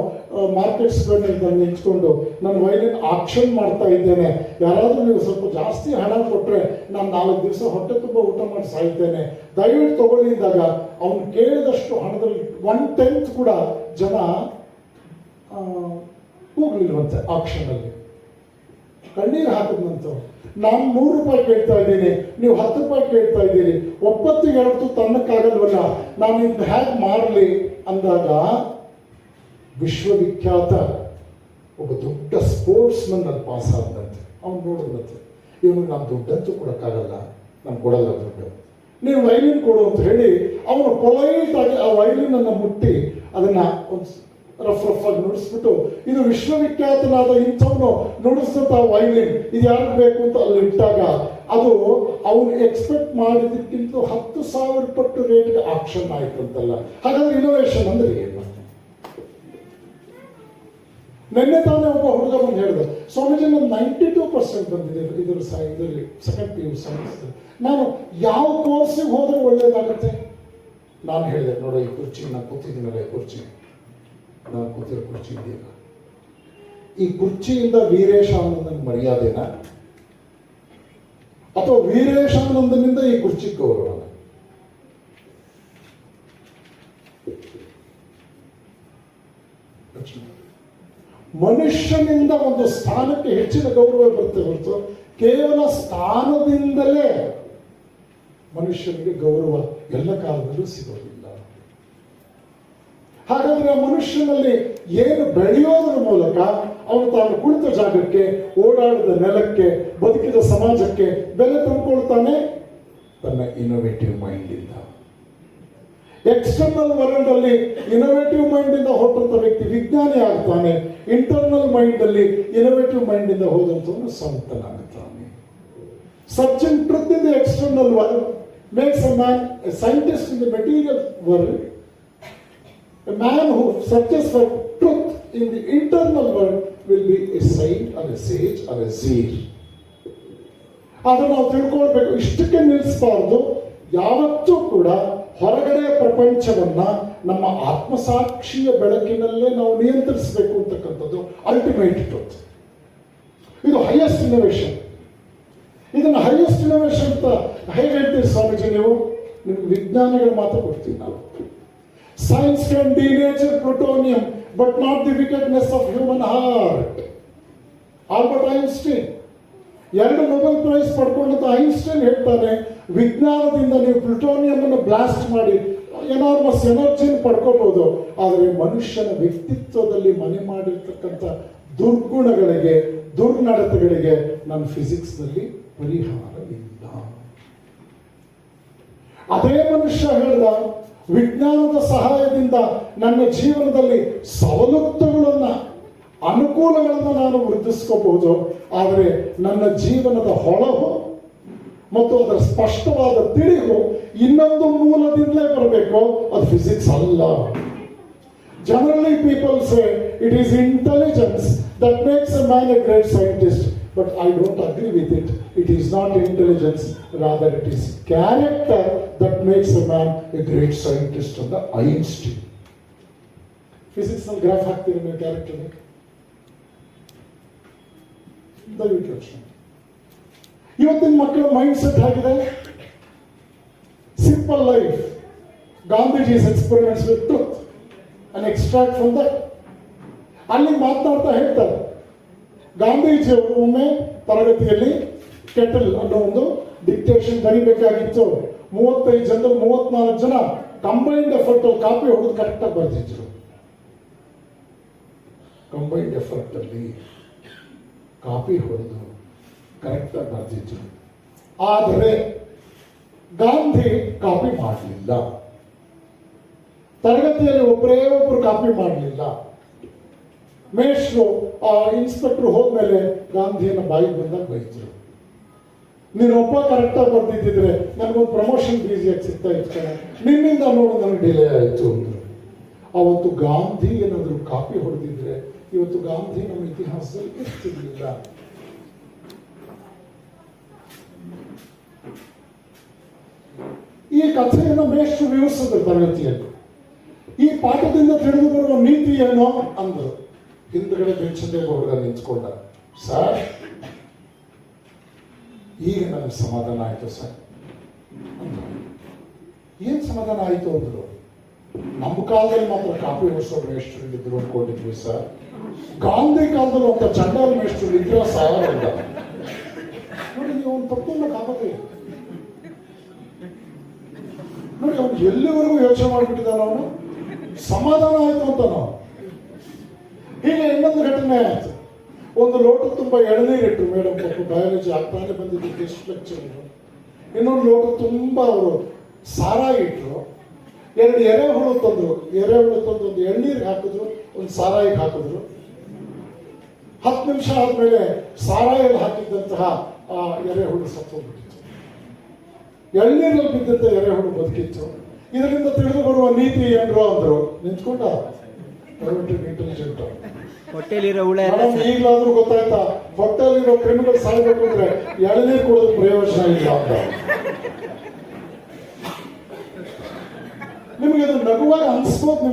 ಮಾರ್ಕೆಟ್ಸ್ಗಳನ್ನ ನಿಂತ್ಕೊಂಡು ನನ್ನ ವಯಲಿನ್ ಆಕ್ಷನ್ ಮಾಡ್ತಾ ಇದ್ದೇನೆ, ಯಾರಾದರೂ ನೀವು ಸ್ವಲ್ಪ ಜಾಸ್ತಿ ಹಣ ಕೊಟ್ಟರೆ ನಾನು 4 ದಿವಸ ಹೊಟ್ಟೆ ತುಂಬ ಊಟ ಮಾಡಿ ಸಾಯ್ತೇನೆ, ದಯವಿಟ್ಟು ತಗೊಳ್ಳಿ ಅಂದಾಗ ಅವನು ಕೇಳಿದಷ್ಟು ಹಣದಲ್ಲಿ 1/10 ಕೂಡ ಜನ ಹೋಗ್ಲಿಲ್ವಂತೆ ಆಕ್ಷನಲ್ಲಿ. ಕಣ್ಣೀರು ಹಾಕಿದ್ನಂತ. ನಾನು 100 ರೂಪಾಯಿ ಕೇಳ್ತಾ ಇದ್ದೀನಿ, ನೀವು 10 ರೂಪಾಯಿ ಕೇಳ್ತಾ ಇದ್ದೀರಿ, ಒಪ್ಪತ್ತಿಗೆ 2 ತನ್ನಕ್ಕಾಗಲ್ವಲ್ಲ, ನಾನು ಇದನ್ನ ಹೇಗೆ ಮಾಡಲಿ ಅಂದಾಗ ವಿಶ್ವವಿಖ್ಯಾತ ಒಬ್ಬ ದೊಡ್ಡ ಸ್ಪೋರ್ಟ್ಸ್ ಮನ್ ಅಲ್ಲಿ ಪಾಸ್ ಆದಂತೆ. ಅವ್ನು ನೋಡಿದಂತೆ, ಇವನು ನಾನು ದುಡ್ಡಂತೂ ಕೊಡೋಕ್ಕಾಗಲ್ಲ, ನಾನು ಕೊಡಲ್ಲ ದುಡ್ಡು, ನೀವು ವೈಲಿನ್ ಕೊಡು ಅಂತ ಹೇಳಿ ಅವನು ಪೊಲೈಟ್ ಆಗಿ ಆ ವೈಲಿನ್ ಅನ್ನು ಮುಟ್ಟಿ ಅದನ್ನ ಒಂದು ರಫ್ ಆಗಿ ನುಡಿಸ್ಬಿಟ್ಟು, ಇದು ವಿಶ್ವವಿಖ್ಯಾತನಾದ ಇಂಥವನು ನುಡಿಸಿದಂತ ವೈಲಿನ್, ಇದು ಯಾರಿಗೆ ಬೇಕು ಅಂತ ಅಲ್ಲಿ ಇಟ್ಟಾಗ ಅದು ಅವನು ಎಕ್ಸ್ಪೆಕ್ಟ್ ಮಾಡಿದಕ್ಕಿಂತ 10,000 ಪಟ್ಟು ರೇಟ್ಗೆ ಆಕ್ಷನ್ ಆಯ್ತು ಅಂತಲ್ಲ. ಹಾಗಾದ್ರೆ ಇನೋವೇಷನ್ ಅಂದ್ರೆ ಏನು? ನಿನ್ನೆ ತಾನೇ ಒಬ್ಬ ಹುಡುಗ ಬಂದು ಹೇಳಿದೆ, ಸ್ವಾಮೀಜಿ ನಾನು 92% ಬಂದಿದೆ ಇದರಲ್ಲಿ ಸೆಕೆಂಡ್ PU ಸೈನ್ಸ್, ನಾನು ಯಾವ ಕೋರ್ಸಿಗೆ ಹೋದ್ರೆ ಒಳ್ಳೇದಾಗುತ್ತೆ? ನಾನು ಹೇಳಿದೆ, ನೋಡೋ ಈ ಕುರ್ಚಿ ನಾನು ಕೂತಿದ್ದೀನಲ್ಲ, ಈ ಕುರ್ಚಿ ನಾನು ಕೂತಿರೋ ಕುರ್ಚಿ ಇದೆಯಲ್ಲ, ಈ ಕುರ್ಚಿಯಿಂದ ವೀರೇಶಾನಂದನ ಮರ್ಯಾದೆನ ಅಥವಾ ವೀರೇಶಾನಂದನಿಂದ ಈ ಕುರ್ಚಿ ಗೌರವ? ಮನುಷ್ಯನಿಂದ ಒಂದು ಸ್ಥಾನಕ್ಕೆ ಹೆಚ್ಚಿನ ಗೌರವ ಬರುತ್ತೆ ಹೊರತು ಕೇವಲ ಸ್ಥಾನದಿಂದಲೇ ಮನುಷ್ಯನಿಗೆ ಗೌರವ ಎಲ್ಲ ಕಾಲದಲ್ಲೂ ಸಿಗೋದಿಲ್ಲ. ಹಾಗಾದ್ರೆ ಆ ಮನುಷ್ಯನಲ್ಲಿ ಏನು ಬೆಳೆಯೋದ್ರ ಮೂಲಕ ಅವನು ತಾನು ಕುಳಿತ ಜಾಗಕ್ಕೆ, ಓಡಾಡಿದ ನೆಲಕ್ಕೆ, ಬದುಕಿದ ಸಮಾಜಕ್ಕೆ ಬೆಲೆ ತಂದುಕೊಳ್ತಾನೆ? ತನ್ನ ಇನೋವೇಟಿವ್ ಮೈಂಡ್ ಇಂದ. ಎಕ್ಸ್ಟರ್ನಲ್ ವರ್ಲ್ಡ್ ಅಲ್ಲಿ ಇನೋವೇಟಿವ್ ಮೈಂಡ್ ಇಂದ ಹೊರಟಂತ ವ್ಯಕ್ತಿ ವಿಜ್ಞಾನಿ ಆಗ್ತಾನೆ, ಇಂಟರ್ನಲ್ ಮೈಂಡ್ ಅಲ್ಲಿ ಇನೋವೇಟಿವ್ ಮೈಂಡ್ ಇಂದ ಹೋದಂತವನು ಸಂತನಾಗ್ತಾನೆ. Searching truth in the external world makes a man a scientist in the material world. A man who searches for truth in the internal world will be a saint or a sage or a seer. ಅದನ್ನು ನಾವು ತಿಳ್ಕೊಳ್ಬೇಕು. ಇಷ್ಟಕ್ಕೆ ನಿಲ್ಲಿಸಬಾರ್ದು. ಯಾವತ್ತೂ ಕೂಡ ಹೊರಗಡೆ ಪ್ರಪಂಚವನ್ನ ನಮ್ಮ ಆತ್ಮಸಾಕ್ಷಿಯ ಬೆಳಕಿನಲ್ಲೇ ನಾವು ನಿಯಂತ್ರಿಸಬೇಕು ಅಂತಕ್ಕಂಥದ್ದು ಅಲ್ಟಿಮೇಟ್ ಟ್ರೂತ್. ಇದು ಹೈಯೆಸ್ಟ್ ಇನೋವೇಷನ್. ಇದನ್ನು ಹೈಯೆಸ್ಟ್ ಇನೋವೇಷನ್ ಅಂತ ಹೇಗೆ ಹೇಳ್ತೀರಿ ಸ್ವಾಮೀಜಿ ನೀವು? ನಿಮ್ಗೆ ವಿಜ್ಞಾನಿಗಳ ಮಾತು ಕೊಡ್ತೀವಿ ನಾವು. Science can denature plutonium, but not the wickedness of human heart. Albert Einstein 2 Nobel prize ಪಡ್ಕೊಂಡಂತ ಐನ್ಸ್ಟೈನ್ ಹೇಳ್ತಾನೆ, ವಿಜ್ಞಾನದಿಂದ ನೀವು ಪ್ಲುಟೋನಿಯಂ ಅನ್ನು ಬ್ಲಾಸ್ಟ್ ಮಾಡಿ ಎನಾರ್ಮಸ್ ಎನರ್ಜಿನ ಪಡ್ಕೋಬಹುದು, ಆದರೆ ಮನುಷ್ಯನ ವ್ಯಕ್ತಿತ್ವದಲ್ಲಿ ಮನೆ ಮಾಡಿರ್ತಕ್ಕಂಥ ದುರ್ಗುಣಗಳಿಗೆ, ದುರ್ನಡತೆಗಳಿಗೆ ನನ್ನ ಫಿಸಿಕ್ಸ್ ನಲ್ಲಿ ಪರಿಹಾರವಿಲ್ಲ. ಅದೇ ಮನುಷ್ಯ ಹೇಳ್ದ, ವಿಜ್ಞಾನದ ಸಹಾಯದಿಂದ ನನ್ನ ಜೀವನದಲ್ಲಿ ಸವಲತ್ತುಗಳನ್ನ, ಅನುಕೂಲಗಳನ್ನು ನಾನು ವೃದ್ಧಿಸ್ಕೋಬಹುದು, ಆದರೆ ನನ್ನ ಜೀವನದ ಹೊಳಹು, ಮತ್ತು ಅದರ ಸ್ಪಷ್ಟವಾದ ತಿಳಿವು ಇನ್ನೊಂದು ಮೂಲದಿಂದಲೇ ಬರಬೇಕು, ಅದು ಫಿಸಿಕ್ಸ್ ಅಲ್ಲ. Generally people say it is intelligence that makes a man A great scientist, but I don't agree with it. It is not intelligence, rather it is character that makes a man A great scientist ಅಂತ ಐನ್ಸ್ಟೀನ್. ಫಿಸಿಕ್ಸ್ ನಲ್ಲಿ ಗ್ರಾಫ್ ಹಾಕ್ತೀರಿ ನೀವು ಕ್ಯಾರೆಕ್ಟರ್ ದಯವಿಟ್ಟು ಯೋಚನೆ. ಇವತ್ತಿನ ಮಕ್ಕಳ ಮೈಂಡ್ ಸೆಟ್ ಆಗಿದೆ simple life. Gandhiji's experiments with truth and extract from that. ಅಲ್ಲಿ ಮಾತನಾಡ್ತಾ ಹೇಳ್ತಾರೆ, ಗಾಂಧೀಜಿಯವರು ಒಮ್ಮೆ ತರಗತಿಯಲ್ಲಿ ಕೆಟಲ್ ಅನ್ನೋ ಒಂದು ಡಿಕ್ಟೇಷನ್ ಬರೀಬೇಕಾಗಿತ್ತು. 35 ಜನರು 34 ಜನ ಕಂಬೈನ್ಡ್ ಎಫರ್ಟ್ ಕಾಪಿ ಹೊಡೆದು ಕರೆಕ್ಟಾಗಿ ಬರ್ತಿದ್ರು. ಕಂಬೈನ್ಡ್ ಎಫರ್ಟ್ ಅಲ್ಲಿ ಕಾಪಿ ಹೊಡೆದು ಕರೆಕ್ಟಾಗಿ ಬರ್ತಿದ್ರು. ಆದರೆ ಗಾಂಧಿ ಕಾಪಿ ಮಾಡಲಿಲ್ಲ. ತರಗತಿಯಲ್ಲಿ ಒಬ್ಬರೇ ಒಬ್ಬರು ಕಾಪಿ ಮಾಡಲಿಲ್ಲ. ಮೇಷ್ಟ್ರು ಇನ್ಸ್ಪೆಕ್ಟರ್ ಹೋದ್ಮೇಲೆ ಗಾಂಧಿಯನ್ನ ಬಾಯಿಗೆ ಬಂದಾಗ ಬೈದ್ರು. ನೀನೊಬ್ಬ ಕರೆಕ್ಟಾಗಿ ಬರ್ದಿದ್ದಿದ್ರೆ ನನಗೊಂದು ಪ್ರಮೋಷನ್ ಈಸಿಯಾಗಿ ಸಿಗ್ತಾ ಇತ್ತು, ನಿನ್ನಿಂದ ನೋಡು ನನಗೆ ಡಿಲೇ ಆಯಿತು ಅಂದ್ರು. ಅವತ್ತು ಗಾಂಧಿ ಏನಾದ್ರು ಕಾಪಿ ಹೊಡೆದಿದ್ರೆ ಇವತ್ತು ಗಾಂಧಿ ನಮ್ಮ ಇತಿಹಾಸದಲ್ಲಿ ಇರ್ತಿರ್ಲಿಲ್ಲ. ಈ ಕಥೆಯನ್ನು ಮೇಷ್ಟ್ರು ವಿವರಿಸಿದ್ರು ತರಗತಿಯಲ್ಲಿ. ಈ ಪಾಠದಿಂದ ತಿಳಿದು ಬರುವ ನೀತಿ ಏನೋ ಅಂದ್ರು. ಹಿಂದ್ಗಡೆ ಬೆಂಚಲ್ಲಿ ಹುಡುಗ ನಿಂತ್ಕೊಂಡ, ಸರ್ ಈಗ ನನಗೆ ಸಮಾಧಾನ ಆಯ್ತು ಸರ್. ಏನ್ ಸಮಾಧಾನ ಆಯ್ತು ಅಂದ್ರು. ನಮ್ಮ ಕಾಲದಲ್ಲಿ ಮಾತ್ರ ಕಾಪಿ ಹೊಡಿಸೋ ಮೇಷ್ಟ್ರು ಇದ್ರು ಅನ್ಕೊಂಡಿದ್ವಿ ಸರ್. ಗಾಂಧಿ ಕಾಲದಲ್ಲಿ ಒಬ್ಬ ಚಂಡಾಲ ಮೇಷ್ಟ್ರು ಇದ್ರ ಸಾವಿರ ಇಲ್ಲ ನೋಡಿ. ನೀವು ಒಂದು ತಪ್ಪನ್ನ ಕಾಪಿ ನೋಡಿ, ಅವ್ನು ಎಲ್ಲಿವರೆಗೂ ಯೋಚನೆ ಮಾಡ್ಬಿಟ್ಟಿದ್ದಾನ. ಅವನು ಸಮಾಧಾನ ಆಯ್ತು ಅಂತ ನಾವು. ಹೀಗೆ ಇನ್ನೊಂದು ಘಟನೆ ಆಯ್ತು. ಒಂದು ಲೋಟ ತುಂಬಾ ಎಳನೀರಿಟ್ರು ಮೇಡಮ್, ಪಾಪ ಬಯಾಲಜಿ ಆಗ್ತಾನೆ ಬಂದಿದ್ದು ಗೆಸ್ಟ್ ಲೆಕ್ಚರ್. ಇನ್ನೊಂದು ಲೋಟ ತುಂಬಾ ಅವರು ಸಾರಾಯಿ ಇಟ್ರು. 2 ಎರೆಹುಳು ತಂದ್ರು. ಎರೆಹುಳು ತಂದು ಒಂದು ಎಳ್ನೀರಿಗೆ ಹಾಕಿದ್ರು, ಒಂದು ಸಾರಾಯಿಗೆ ಹಾಕಿದ್ರು. 10 ನಿಮಿಷ ಆದ್ಮೇಲೆ ಸಾರಾಯಲ್ಲಿ ಹಾಕಿದ್ದಂತಹ ಎರೆಹುಳು ಸತ್ತೋಗ್ಬಿಟ್ಟಿತ್ತು. ಎಳ್ನೀರಲ್ಲಿ ಬಿದ್ದಂತ ಎರೆಹುಳು ಬದುಕಿತ್ತು. ಇದರಿಂದ ತಿಳಿದು ಬರುವ ನೀತಿ ಏನ್ರು ಅಂದ್ರು. ನಿಂತ್ಕೊಂಡ ಇಂಟೆಲಿಜೆಂಟ್ ಹೊಟ್ಟೆಲಿರೋ ಹುಳ ಈಗಲಾದ್ರೂ ಗೊತ್ತಾಯ್ತಾ, ಹೊಟ್ಟೆಲಿರೋ ಕ್ರಿಮಿನಲ್ ಸಾಯ್ಬೇಕು ಅಂದ್ರೆ ಎಳನೀರು ಕೊಡೋದು ಪ್ರಯೋಜನ ಇಲ್ಲ ಅಂತ. ನಿಮ್ಗೆ ಅದು ನಗುವಾಗ ಅನ್ಸ್ಬೋದು.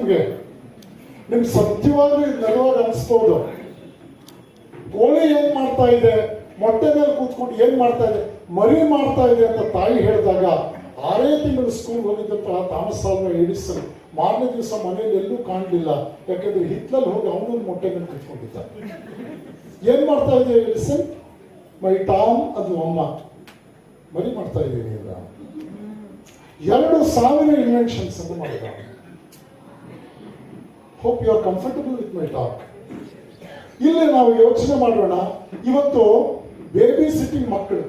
ನಿಮ್ಗೆ ಸತ್ಯವಾಗ್ಲೂ ಇದು ನಗುವಾಗ ಅನ್ಸ್ಬೋದು. ಕೋಳಿ ಏನ್ ಮಾಡ್ತಾ ಇದೆ, ಮೊಟ್ಟೆ ಮೇಲೆ ಕೂತ್ಕೊಂಡು ಏನ್ ಮಾಡ್ತಾ ಇದೆ, ಮರಿ ಮಾಡ್ತಾ ಇದೆ ಅಂತ ತಾಯಿ ಹೇಳಿದಾಗ 6 ತಿಂಗಳು ಸ್ಕೂಲ್ ಹೋಗಿದ್ದಂತಹ ಥಾಮಸ್ ಆಲ್ವಾ ಎಡಿಸನ್ ಮಾರನೇ ದಿವಸ ಮನೆಯಲ್ಲಿ ಎಲ್ಲೂ ಕಾಣಲಿಲ್ಲ. ಯಾಕಂದ್ರೆ ಹಿತ್ಲಲ್ಲಿ ಹೋಗಿ ಅವನೊಂದು ಮೊಟ್ಟೆ ಮೇಲೆ ಕೂತ್ಕೊಂಡಿದ್ದ. ಏನ್ ಮಾಡ್ತಾ ಇದೆ ಎಡಿಸನ್? ಮೈ ಟಾಮ್ ಅದು ಅಮ್ಮ ಮರಿ ಮಾಡ್ತಾ ಇದ್ದೀನಿ ಈಗ. 2,000 ಇನ್ವೆನ್ಷನ್ಸ್ ಅನ್ನು ಮಾಡಿದ. Hope you are comfortable with my talk. ಇಲ್ಲಿ ನಾವು ಯೋಚನೆ ಮಾಡೋಣ. ಇವತ್ತು ಬೇಬಿ ಸಿಟ್ಟಿಂಗ್ ಮಕ್ಕಳು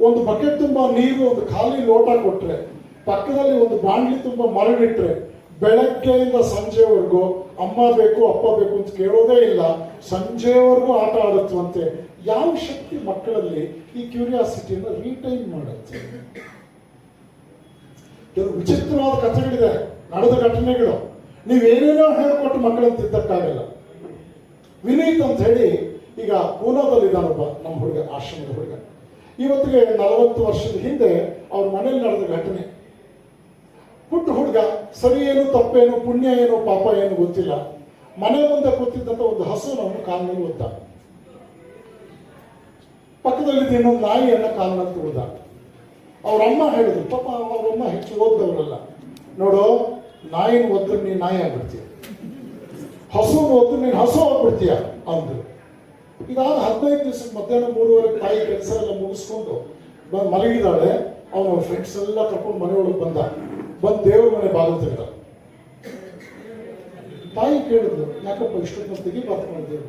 ಒಂದು ಬಕೆಟ್ ತುಂಬಾ ನೀರು, ಒಂದು ಖಾಲಿ ಲೋಟ ಕೊಟ್ರೆ, ಪಕ್ಕದಲ್ಲಿ ಒಂದು ಬಾಂಡ್ಲಿ ತುಂಬಾ ಮರಳಿಟ್ರೆ, ಬೆಳಗ್ಗೆಯಿಂದ ಸಂಜೆವರೆಗೂ ಅಮ್ಮ ಬೇಕು ಅಪ್ಪ ಬೇಕು ಅಂತ ಕೇಳೋದೇ ಇಲ್ಲ. ಸಂಜೆವರೆಗೂ ಆಟ ಆಡುತ್ತವಂತೆ. ಯಾವ ಶಕ್ತಿ ಮಕ್ಕಳಲ್ಲಿ ಈ ಕ್ಯೂರಿಯಾಸಿಟಿಯನ್ನು ರೀಟೈನ್ ಮಾಡುತ್ತೆ? ಕೆಲವು ವಿಚಿತ್ರವಾದ ಕಥೆಗಳಿದೆ, ನಡೆದ ಘಟನೆಗಳು. ನೀವೇನೇನೋ ಹೇಳ್ಕೊಟ್ಟು ಮಕ್ಕಳನ್ನು ತಿದ್ದಕ್ಕಾಗಲ್ಲ. ವಿನೀತ್ ಅಂತ ಹೇಳಿ ಈಗ ಪೂನಾದಲ್ಲಿದ್ದಾನೊಬ್ಬ ನಮ್ಮ ಹುಡುಗ, ಆಶ್ರಮದ ಹುಡುಗ. ಇವತ್ತಿಗೆ 40 ವರ್ಷದ ಹಿಂದೆ ಅವ್ರ ಮನೇಲಿ ನಡೆದ ಘಟನೆ. ಪುಟ್ಟ ಹುಡುಗ, ಸರಿ ಏನು ತಪ್ಪೇನು, ಪುಣ್ಯ ಏನು ಪಾಪ ಏನು ಗೊತ್ತಿಲ್ಲ. ಮನೆ ಮುಂದೆ ಕೂತಿದ್ದಂತ ಒಂದು ಹಸುವನ್ನು ಕಾಲಿನಲ್ಲಿ ಒದ್ದ. ಪಕ್ಕದಲ್ಲಿ ಇನ್ನೊಂದು ನಾಯಿಯನ್ನ ಕಾಲಿನಲ್ಲಿ ತುಳಿದ. ಅವ್ರಮ್ಮ ಹೇಳಿದ್ರು, ಪಾಪ ಅವ್ರಮ್ಮ ಹೆಚ್ಚು ಓದ್ದವರಲ್ಲ, ನೋಡು ನಾಯಿನ ಒದ್ದು ನೀನು ನಾಯಿ ಆಗ್ಬಿಡ್ತೀಯ, ಹಸುನ ಒದ್ದು ನೀನು ಹಸು ಆಗ್ಬಿಡ್ತೀಯ ಅಂದ್ರು. ಇದಾದ 15 ದಿವಸಕ್ಕೆ ಮಧ್ಯಾಹ್ನ 3:30 ತಾಯಿ ಕೆಲಸ ಎಲ್ಲ ಮುಗಿಸ್ಕೊಂಡು ಮಲಗಿದಾಳೆ. ಅವನ ಫ್ರೆಂಡ್ಸ್ ಎಲ್ಲ ಕರ್ಕೊಂಡು ಮನೆಯೊಳಗೆ ಬಂದ ದೇವ್ರ ಮನೆ ಬಾಗಿಲು ತೆಗೆದ. ತಾಯಿ ಕೇಳಿದ್ರು, ಯಾಕಪ್ಪ ಇಷ್ಟೊತ್ತು ತೆಗಿಬಾರ್ದು ಮಾಡಿದ್ದೇವೆ,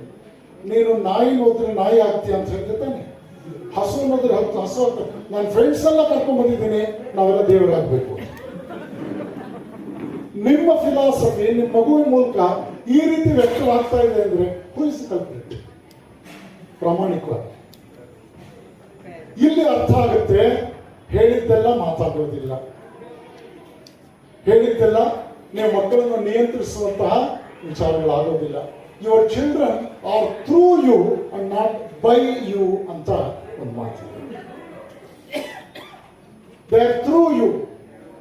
ನೀನು ನಾಯಿ ಹೋದ್ರೆ ನಾಯಿ ಆಗ್ತೀಯ ಅಂತ ಹೇಳಿದ್ರೆ ತಾನೆ, ಹಸು ಅನ್ನೋದ್ರೆ ಹಸು ಅಂತ. ನಾನು ಫ್ರೆಂಡ್ಸ್ ಎಲ್ಲ ಕರ್ಕೊಂಡ್ ಬಂದಿದ್ದೀನಿ, ನಾವೆಲ್ಲ ದೇವರಾಗಬೇಕು. ನಿಮ್ಮ ಫಿಲಾಸಫಿ ನಿಮ್ಮ ಮಗುವಿನ ಮೂಲಕ ಈ ರೀತಿ ವ್ಯಕ್ತವಾಗ್ತಾ ಇದೆ ಅಂದ್ರೆ ಹುಯಿಸಿ ಕಲ್ಪಿಟ್ಟು ಪ್ರಾಮಾಣಿಕವಾಗಿ ಇಲ್ಲಿ ಅರ್ಥ ಆಗುತ್ತೆ. ಹೇಳಿದ್ದೆಲ್ಲ ಮಾತಾಡೋದಿಲ್ಲ, ಹೇಳಿದ್ದೆಲ್ಲ ನೀವು ಮಕ್ಕಳನ್ನು ನಿಯಂತ್ರಿಸುವಂತಹ ವಿಚಾರಗಳಾಗೋದಿಲ್ಲ. Your children are through you and not by you ಅಂತ ಒಂದು ಮಾತಿದೆ. They are through you.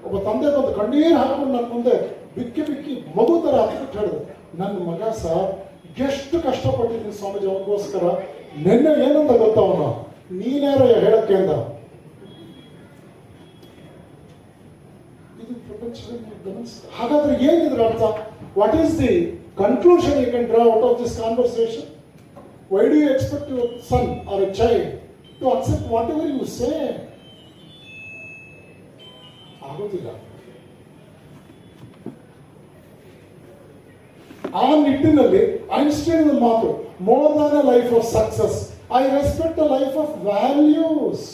ಒಬ್ಬ ತಂದೆ ಬಂದು ಕಣ್ಣೀರು ಹಾಕೊಂಡು ನನ್ನ ಮುಂದೆ ಬಿಕ್ಕಿ ಬಿಕ್ಕಿ ಮಗು ಥರ ಹತ್ಬಿಟ್ಟು ಹೇಳಿದ್ರು, ನನ್ನ ಮಗ ಸರ್ ಎಷ್ಟು ಕಷ್ಟಪಟ್ಟಿದ್ದೀನಿ ಸ್ವಾಮೀಜಿ ಅವನಿಗೋಸ್ಕರ. ನಿನ್ನೆ ಏನಂತ ಗೊತ್ತವನು, ನೀನ್ಯಾರ ಹೇಳಕ್ಕೆ ಅಂದ. ಇದು ಪ್ರಪಂಚದಲ್ಲಿ ಗಮನಿಸ್ತಾರೆ. ಹಾಗಾದ್ರೆ ಏನಿದ್ರ ಅರ್ಥ? What is the conclusion you can draw out of this conversation? Why do you expect your son or a child to accept whatever you say? ಆಗೋದಿಲ್ಲ. ಆ ನಿಟ್ಟಿನಲ್ಲಿ ಐನ್ಸ್ಟೈನ್ ಮಾತು, more than a life of success I respect a life of values.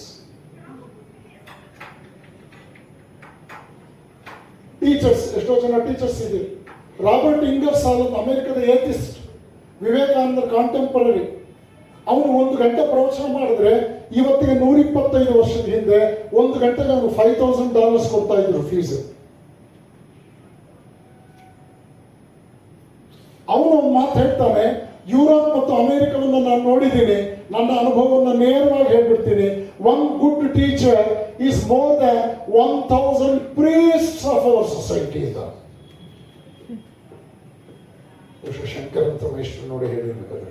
Teachers, ಎಷ್ಟೋ ಜನ ಟೀಚರ್ಸ್ ಇದೆ. ರಾಬರ್ಟ್ ಇಂಗರ್ಸಾಲ್ ಅಮೆರಿಕದ ಏಥಿಸ್ಟ್, ವಿವೇಕಾನಂದ ಕಾಂಟೆಂಪರರಿ. ಅವನು 1 ಗಂಟೆ ಪ್ರವಚನ ಮಾಡಿದ್ರೆ ಇವತ್ತಿಗೆ 125 ವರ್ಷದ ಹಿಂದೆ 1 ಗಂಟೆಗೆ ಅವನು $5,000 ಕೊಡ್ತಾ ಇದ್ರು ಫೀಸ್. ಅವನು ಒಂದು ಮಾತು ಹೇಳ್ತಾನೆ, ಯುರೋಪ್ ಮತ್ತು ಅಮೆರಿಕವನ್ನು ನಾನು ನೋಡಿದ್ದೀನಿ, ನನ್ನ ಅನುಭವವನ್ನು ನೇರವಾಗಿ ಹೇಳ್ಬಿಡ್ತೀನಿ. 1 good teacher is more than 1,000 priests of our society ಅಂತ ಶಂಕರ್ ಅಂತ ಮೇಷ್ಟ್ರು ನೋಡಿ ಹೇಳಿರ್ಬೇಕಾದ್ರೆ.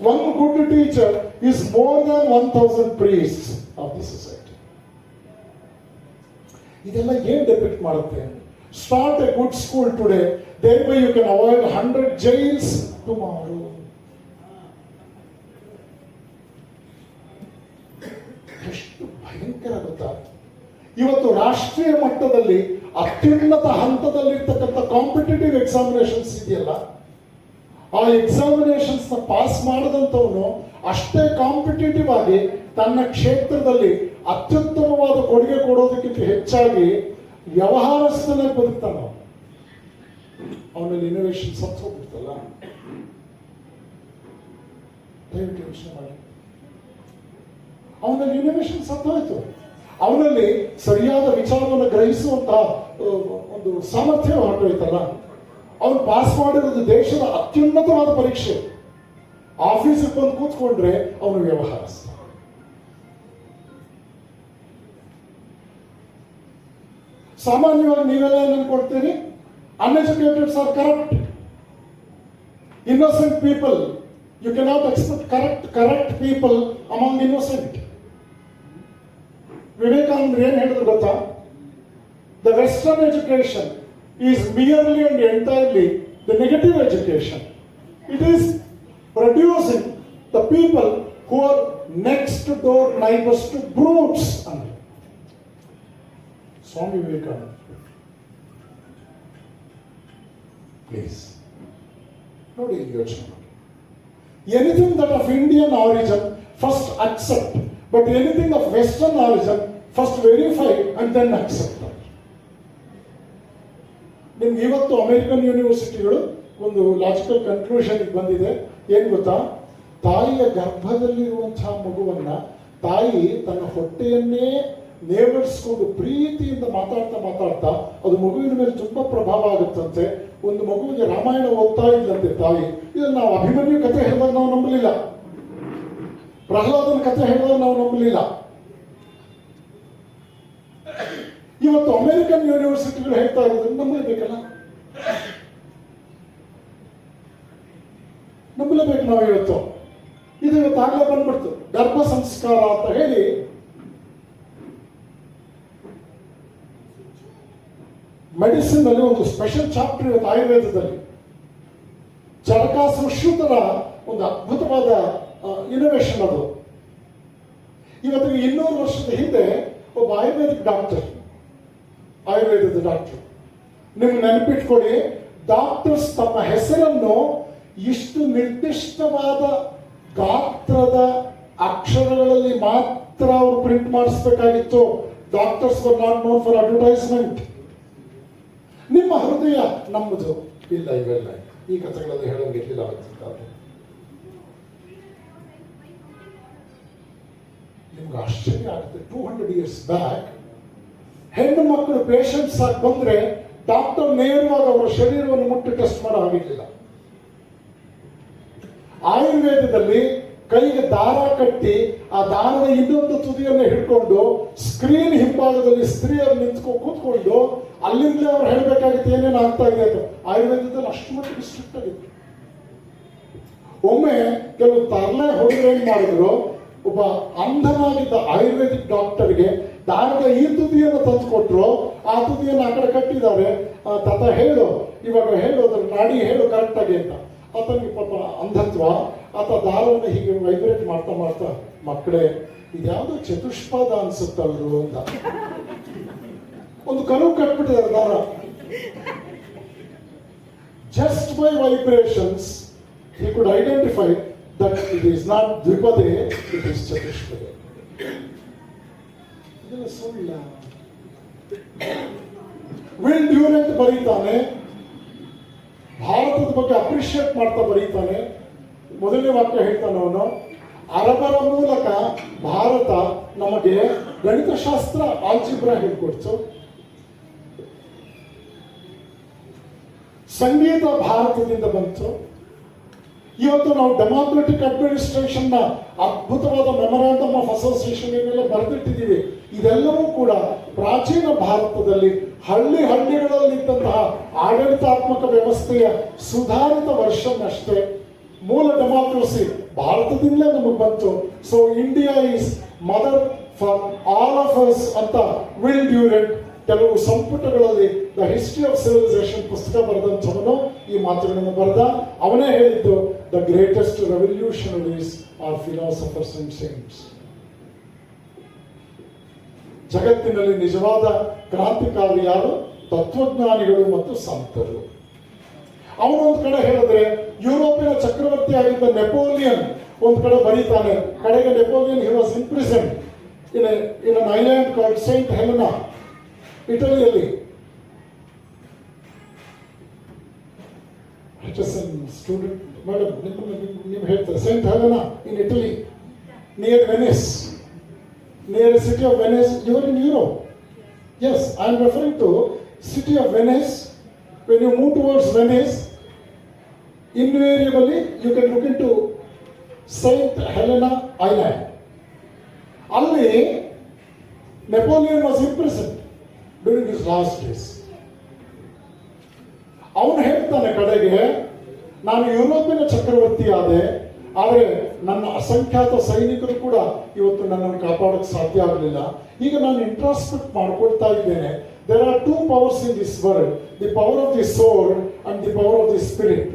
1 good teacher is more than 1,000 priests of the society. ಇದೆಲ್ಲ ಏನ್ ಡೆಪಿಕ್ಟ್ ಮಾಡುತ್ತೆ? Start A good school today, thereby you can avoid 100 jails tomorrow. ಎಷ್ಟು ಭಯಂಕರ ಗೊತ್ತಾ? ಇವತ್ತು ರಾಷ್ಟ್ರೀಯ ಮಟ್ಟದಲ್ಲಿ ಅತ್ಯುನ್ನತ ಹಂತದಲ್ಲಿರ್ತಕ್ಕಂಥ ಕಾಂಪಿಟೇಟಿವ್ ಎಕ್ಸಾಮಿನೇಷನ್ಸ್ ಇದೆಯಲ್ಲ, ಆ ಎಕ್ಸಾಮಿನೇಷನ್ಸ್ ನ ಪಾಸ್ ಮಾಡದಂತವನು ಅಷ್ಟೇ ಕಾಂಪಿಟೇಟಿವ್ ಆಗಿ ತನ್ನ ಕ್ಷೇತ್ರದಲ್ಲಿ ಅತ್ಯುತ್ತಮವಾದ ಕೊಡುಗೆ ಕೊಡೋದಕ್ಕಿಂತ ಹೆಚ್ಚಾಗಿ ವ್ಯವಹಾರಸ್ಥನೇ ಬದುಕ್ತಾನ. ಅವನಲ್ಲಿ ಇನೋವೇಷನ್ ಸತ್ತು ಹೋಗ್ಬಿಡ್ತಲ್ಲ. ದಯವಿಟ್ಟು ಯೋಚನೆ ಮಾಡಿ. ಅವನಲ್ಲಿ ಇನೋವೇಷನ್ ಸತ್ತು ಹೋಯ್ತು. ಅವನಲ್ಲಿ ಸರಿಯಾದ ವಿಚಾರವನ್ನು ಗ್ರಹಿಸುವಂತಹ ಒಂದು ಸಾಮರ್ಥ್ಯ ಹೊರಟೋಯ್ತಲ್ಲ. ಅವನು ಪಾಸ್ ಮಾಡಿರೋದು ದೇಶದ ಅತ್ಯುನ್ನತವಾದ ಪರೀಕ್ಷೆ. ಆಫೀಸಿಗೆ ಬಂದು ಕೂತ್ಕೊಂಡ್ರೆ ಅವನು ವ್ಯವಹಾರಸ್ಥ. ಸಾಮಾನ್ಯವಾಗಿ ನೀವೆಲ್ಲ ಏನು ಅನ್ಕೊಡ್ತೀರಿ? Uneducateds are corrupt, innocent people. You cannot expect correct people among innocent. Vivekananda ಏನ್ ಹೇಳಿದ್ರು ಗೊತ್ತಾ? The western education is merely and entirely the negative education. It is producing the people who are next door neighbors to brutes. Swami Vivekananda, please, nobody yochane. Anything that of Indian origin, first accept, but anything of Western origin, first verify and then accept. ನಿಮ್ಗೆ ಇವತ್ತು ಅಮೆರಿಕನ್ ಯೂನಿವರ್ಸಿಟಿಗಳು ಒಂದು ಲಾಜಿಕಲ್ ಕನ್ಕ್ಲೂಷನ್ ಬಂದಿದೆ. ಏನ್ ಗೊತ್ತಾ? ತಾಯಿಯ ಗರ್ಭದಲ್ಲಿರುವಂತಹ ಮಗುವನ್ನ ತಾಯಿ ತನ್ನ ಹೊಟ್ಟೆಯನ್ನೇ ನೇವಡಿಸ್ಕೊಂಡು ಪ್ರೀತಿಯಿಂದ ಮಾತಾಡ್ತಾ ಅದು ಮಗುವಿನ ಮೇಲೆ ತುಂಬಾ ಪ್ರಭಾವ ಆಗುತ್ತಂತೆ. ಒಂದು ಮಗುವಿಗೆ ರಾಮಾಯಣ ಓದ್ತಾ ಇದ್ದಂತೆ ತಾಯಿ. ಇದನ್ನ ನಾವು ಅಭಿಮನ್ಯು ಕಥೆ ಹೇಳಿದಾಗ ನಾವು ನಂಬಲಿಲ್ಲ, ಪ್ರಹ್ಲಾದನ ಕಥೆ ಹೇಳಿದಾಗ ನಾವು ನಂಬಲಿಲ್ಲ. ಇವತ್ತು ಅಮೆರಿಕನ್ ಯೂನಿವರ್ಸಿಟಿಗಳು ಹೇಳ್ತಾ ಇರೋದನ್ನ ನಂಬಲೇಬೇಕಲ್ಲ, ನಂಬಲೇಬೇಕು ನಾವು. ಇವತ್ತು ಇದು ಇವತ್ತಾಗಲೇ ಬಂದ್ಬಿಡ್ತು. ಗರ್ಭ ಸಂಸ್ಕಾರ ಅಂತ ಹೇಳಿ ಮೆಡಿಸಿನ್ ಅಲ್ಲಿ ಒಂದು ಸ್ಪೆಷಲ್ ಚಾಪ್ಟರ್ ಇವತ್ತು ಆಯುರ್ವೇದದಲ್ಲಿ. ಚರಕ ಸುಶ್ರುತರ ಒಂದು ಅದ್ಭುತವಾದ ಇನೋವೇಷನ್ ಅದು. ಇವತ್ತಿಗೆ 200 ವರ್ಷದ ಹಿಂದೆ ಒಬ್ಬ ಆಯುರ್ವೇದದ ಡಾಕ್ಟರ್, ನಿಮ್ಗೆ ನೆನಪಿಟ್ಕೊಳ್ಳಿ, ಡಾಕ್ಟರ್ಸ್ ತಮ್ಮ ಹೆಸರನ್ನು ಇಷ್ಟು ನಿರ್ದಿಷ್ಟವಾದ ಗಾತ್ರದ ಅಕ್ಷರಗಳಲ್ಲಿ ಮಾತ್ರ ಅವರು ಪ್ರಿಂಟ್ ಮಾಡಿಸ್ಬೇಕಾಗಿತ್ತು. Doctors were not known for advertisement. ನಿಮ್ಮ ಹೃದಯ ನಮ್ಮದು ಇಲ್ಲ, ಇವೆಲ್ಲ ಈ ಕಥೆಗಳಲ್ಲಿ ಹೇಳಂಗಿರ್ಲಿಲ್ಲ. ನಿಮ್ಗೆ ಆಶ್ಚರ್ಯ ಆಗುತ್ತೆ. 200 years ಬ್ಯಾಕ್ ಹೆಣ್ಣು ಮಕ್ಕಳು ಪೇಷಂಟ್ಸ್ ಆಗಿ ಬಂದ್ರೆ ಡಾಕ್ಟರ್ ನೇರವಾಗಿ ಅವರ ಶರೀರವನ್ನು ಮುಟ್ಟಿ ಟೆಸ್ಟ್ ಮಾಡೋ ಹಾಗಿಲ್ಲ. ಆಯುರ್ವೇದದಲ್ಲಿ ಕೈಗೆ ದಾರ ಕಟ್ಟಿ ಆ ದಾರದ ಇನ್ನೊಂದು ತುದಿಯನ್ನು ಹಿಡ್ಕೊಂಡು ಸ್ಕ್ರೀನ್ ಹಿಂಭಾಗದಲ್ಲಿ ಸ್ತ್ರೀಯರು ನಿಂತ್ಕೊಂಡು ಕೂತ್ಕೊಂಡು ಅಲ್ಲಿಂದಲೇ ಅವ್ರು ಹೇಳಬೇಕಾಗಿತ್ತು ಏನೇನು ಆಗ್ತಾ ಇದೆ ಅಂತ. ಆಯುರ್ವೇದದಲ್ಲಿ ಅಷ್ಟು ಮಟ್ಟಿಗೆ ಸ್ಟ್ರಿಕ್ಟ್ ಆಗಿತ್ತು. ಒಮ್ಮೆ ಕೆಲವು ತರಲೆ ಹುಡುಗರು ಏನ್ ಮಾಡಿದ್ರು, ಒಬ್ಬ ಅಂಧನಾಗಿದ್ದ ಆಯುರ್ವೇದಿಕ್ ಡಾಕ್ಟರ್ಗೆ ದಾರದ ಈ ತುದಿಯನ್ನು ತಂದುಕೊಟ್ರು. ಆ ತುದಿಯನ್ನು ಆ ಕಡೆ ಕಟ್ಟಿದ್ದಾರೆ. ತಾತ ಹೇಳು, ಇವಾಗ ಹೇಳು, ಅದ್ರ ನಾಡಿ ಹೇಳು ಕರೆಕ್ಟ್ ಆಗಿ ಅಂತ. ಆತನಿಗೆ ಪಾಪ ಅಂಧತ್ವ. ಆತ ದಾರವನ್ನು ಹೀಗೆ ವೈಬ್ರೇಟ್ ಮಾಡ್ತಾ ಮಾಡ್ತಾ, ಮಕ್ಕಳೇ ಇದ್ಯಾವುದೋ ಚತುಷ್ಪಾದ ಅನ್ಸುತ್ತಲ್ರು ಅಂತ ಒಂದು ಕರು ಕಟ್ಬಿಟ್ಟಿದ್ದಾರೆ ದಾರ. Just by vibrations he could identify that it is not Dvipade, it is Chatushpade. ಇದೆಲ್ಲ ಸುಳ್ಳ. ವಿಲ್ ಡ್ಯೂರೆಂಟ್ ಬರೀತಾನೆ, ಭಾರತದ ಬಗ್ಗೆ ಅಪ್ರಿಷಿಯೇಟ್ ಮಾಡ್ತಾ ಬರೀತಾನೆ. ಮೊದಲನೇ ವಾಕ್ಯ ಹೇಳ್ತಾನೆ ಅವನು, ಅರಬರ ಮೂಲಕ ಭಾರತ ನಮಗೆ ಗಣಿತಶಾಸ್ತ್ರ ಆಲ್ಜಿಬ್ರಾ ಹೇಳ್ಕೊಡ್ತು, ಸಂಗೀತ ಭಾರತದಿಂದ ಬಂತು. ಇವತ್ತು ನಾವು ಡೆಮಾಕ್ರೆಟಿಕ್ ಅಡ್ಮಿನಿಸ್ಟ್ರೇಷನ್ ನ ಅದ್ಭುತವಾದ ಮೆಮೊರಾಂಡಮ್ ಆಫ್ ಅಸೋಸಿಯೇಷನ್ ಏನೆಲ್ಲ ಬರೆದಿಟ್ಟಿದ್ದೀವಿ. ಇದೆಲ್ಲವೂ ಕೂಡ ಪ್ರಾಚೀನ ಭಾರತದಲ್ಲಿ ಹಳ್ಳಿಗಳಲ್ಲಿ ಇದ್ದಂತಹ ಆಡಳಿತಾತ್ಮಕ ವ್ಯವಸ್ಥೆಯ ಸುಧಾರಿತ ವರ್ಷನ್ ಅಷ್ಟೇ. ಮೂಲ ಡೆಮಾಕ್ರಸಿ ಭಾರತದಿಂದಲೇ ನಮಗೆ ಬಂತು. So India is mother for all of us ಅಂತ ವಿಲ್ ಡ್ಯೂರೆಂಟ್ ಕೆಲವು ಸಂಪುಟಗಳಲ್ಲಿ ದ ಹಿಸ್ಟ್ರಿ ಆಫ್ ಸಿವಿಲೈಸೇಷನ್ ಪುಸ್ತಕ ಬರೆದಂಥವನು ಈ ಮಾತುಗಳನ್ನು ಬರೆದ. ಅವನೇ ಹೇಳಿದ್ದು, the greatest revolutionaries are philosophers and saints. ಜಗತ್ತಿನಲ್ಲಿ ನಿಜವಾದ ಕ್ರಾಂತಿಕಾರಿ ಯಾರು? ತತ್ವಜ್ಞಾನಿಗಳು ಮತ್ತು ಸಂತರು. ಅವನು ಒಂದ್ ಕಡೆ ಹೇಳಿದ್ರೆ, ಯುರೋಪಿನ ಚಕ್ರವರ್ತಿ ಆಗಿದ್ದ ನೆಪೋಲಿಯನ್ ಒಂದ್ ಕಡೆ ಬರೀತಾನೆ. ಕಡೆಗೆ Napoleon he was imprisoned in an island called Saint Helena, ಇಟಲಿಯಲ್ಲಿ. ಸ್ಟೂಡೆಂಟ್ ಮೇಡಮ್ ನೀವು ಹೇಳ್ತಾರೆ, Saint Helena in Italy, near Venice, near the city of Venice. You are in Europe. Yes, I am referring to city of Venice. When you move towards Venice, invariably you can look into Saint Helena Island. Alli Napoleon was imprisoned during his last days. ಅವನು ಹೇಳ್ತಾನೆ ಕಡೆಗೆ, ನಾನು ಯುರೋಪಿನ ಚಕ್ರವರ್ತಿ ಆದೆ, ಆದರೆ ನನ್ನ ಅಸಂಖ್ಯಾತ ಸೈನಿಕರು ಕೂಡ ಇವತ್ತು ನನ್ನನ್ನು ಕಾಪಾಡಕ್ಕೆ ಸಾಧ್ಯ ಆಗಲಿಲ್ಲ. ಈಗ ನಾನು ಇಂಟ್ರಾಸ್ಪೆಕ್ಟ್ ಮಾಡ್ಕೊಳ್ತಾ ಇದ್ದೇನೆ. There are two powers in this world, the power of the soul and the power of the spirit.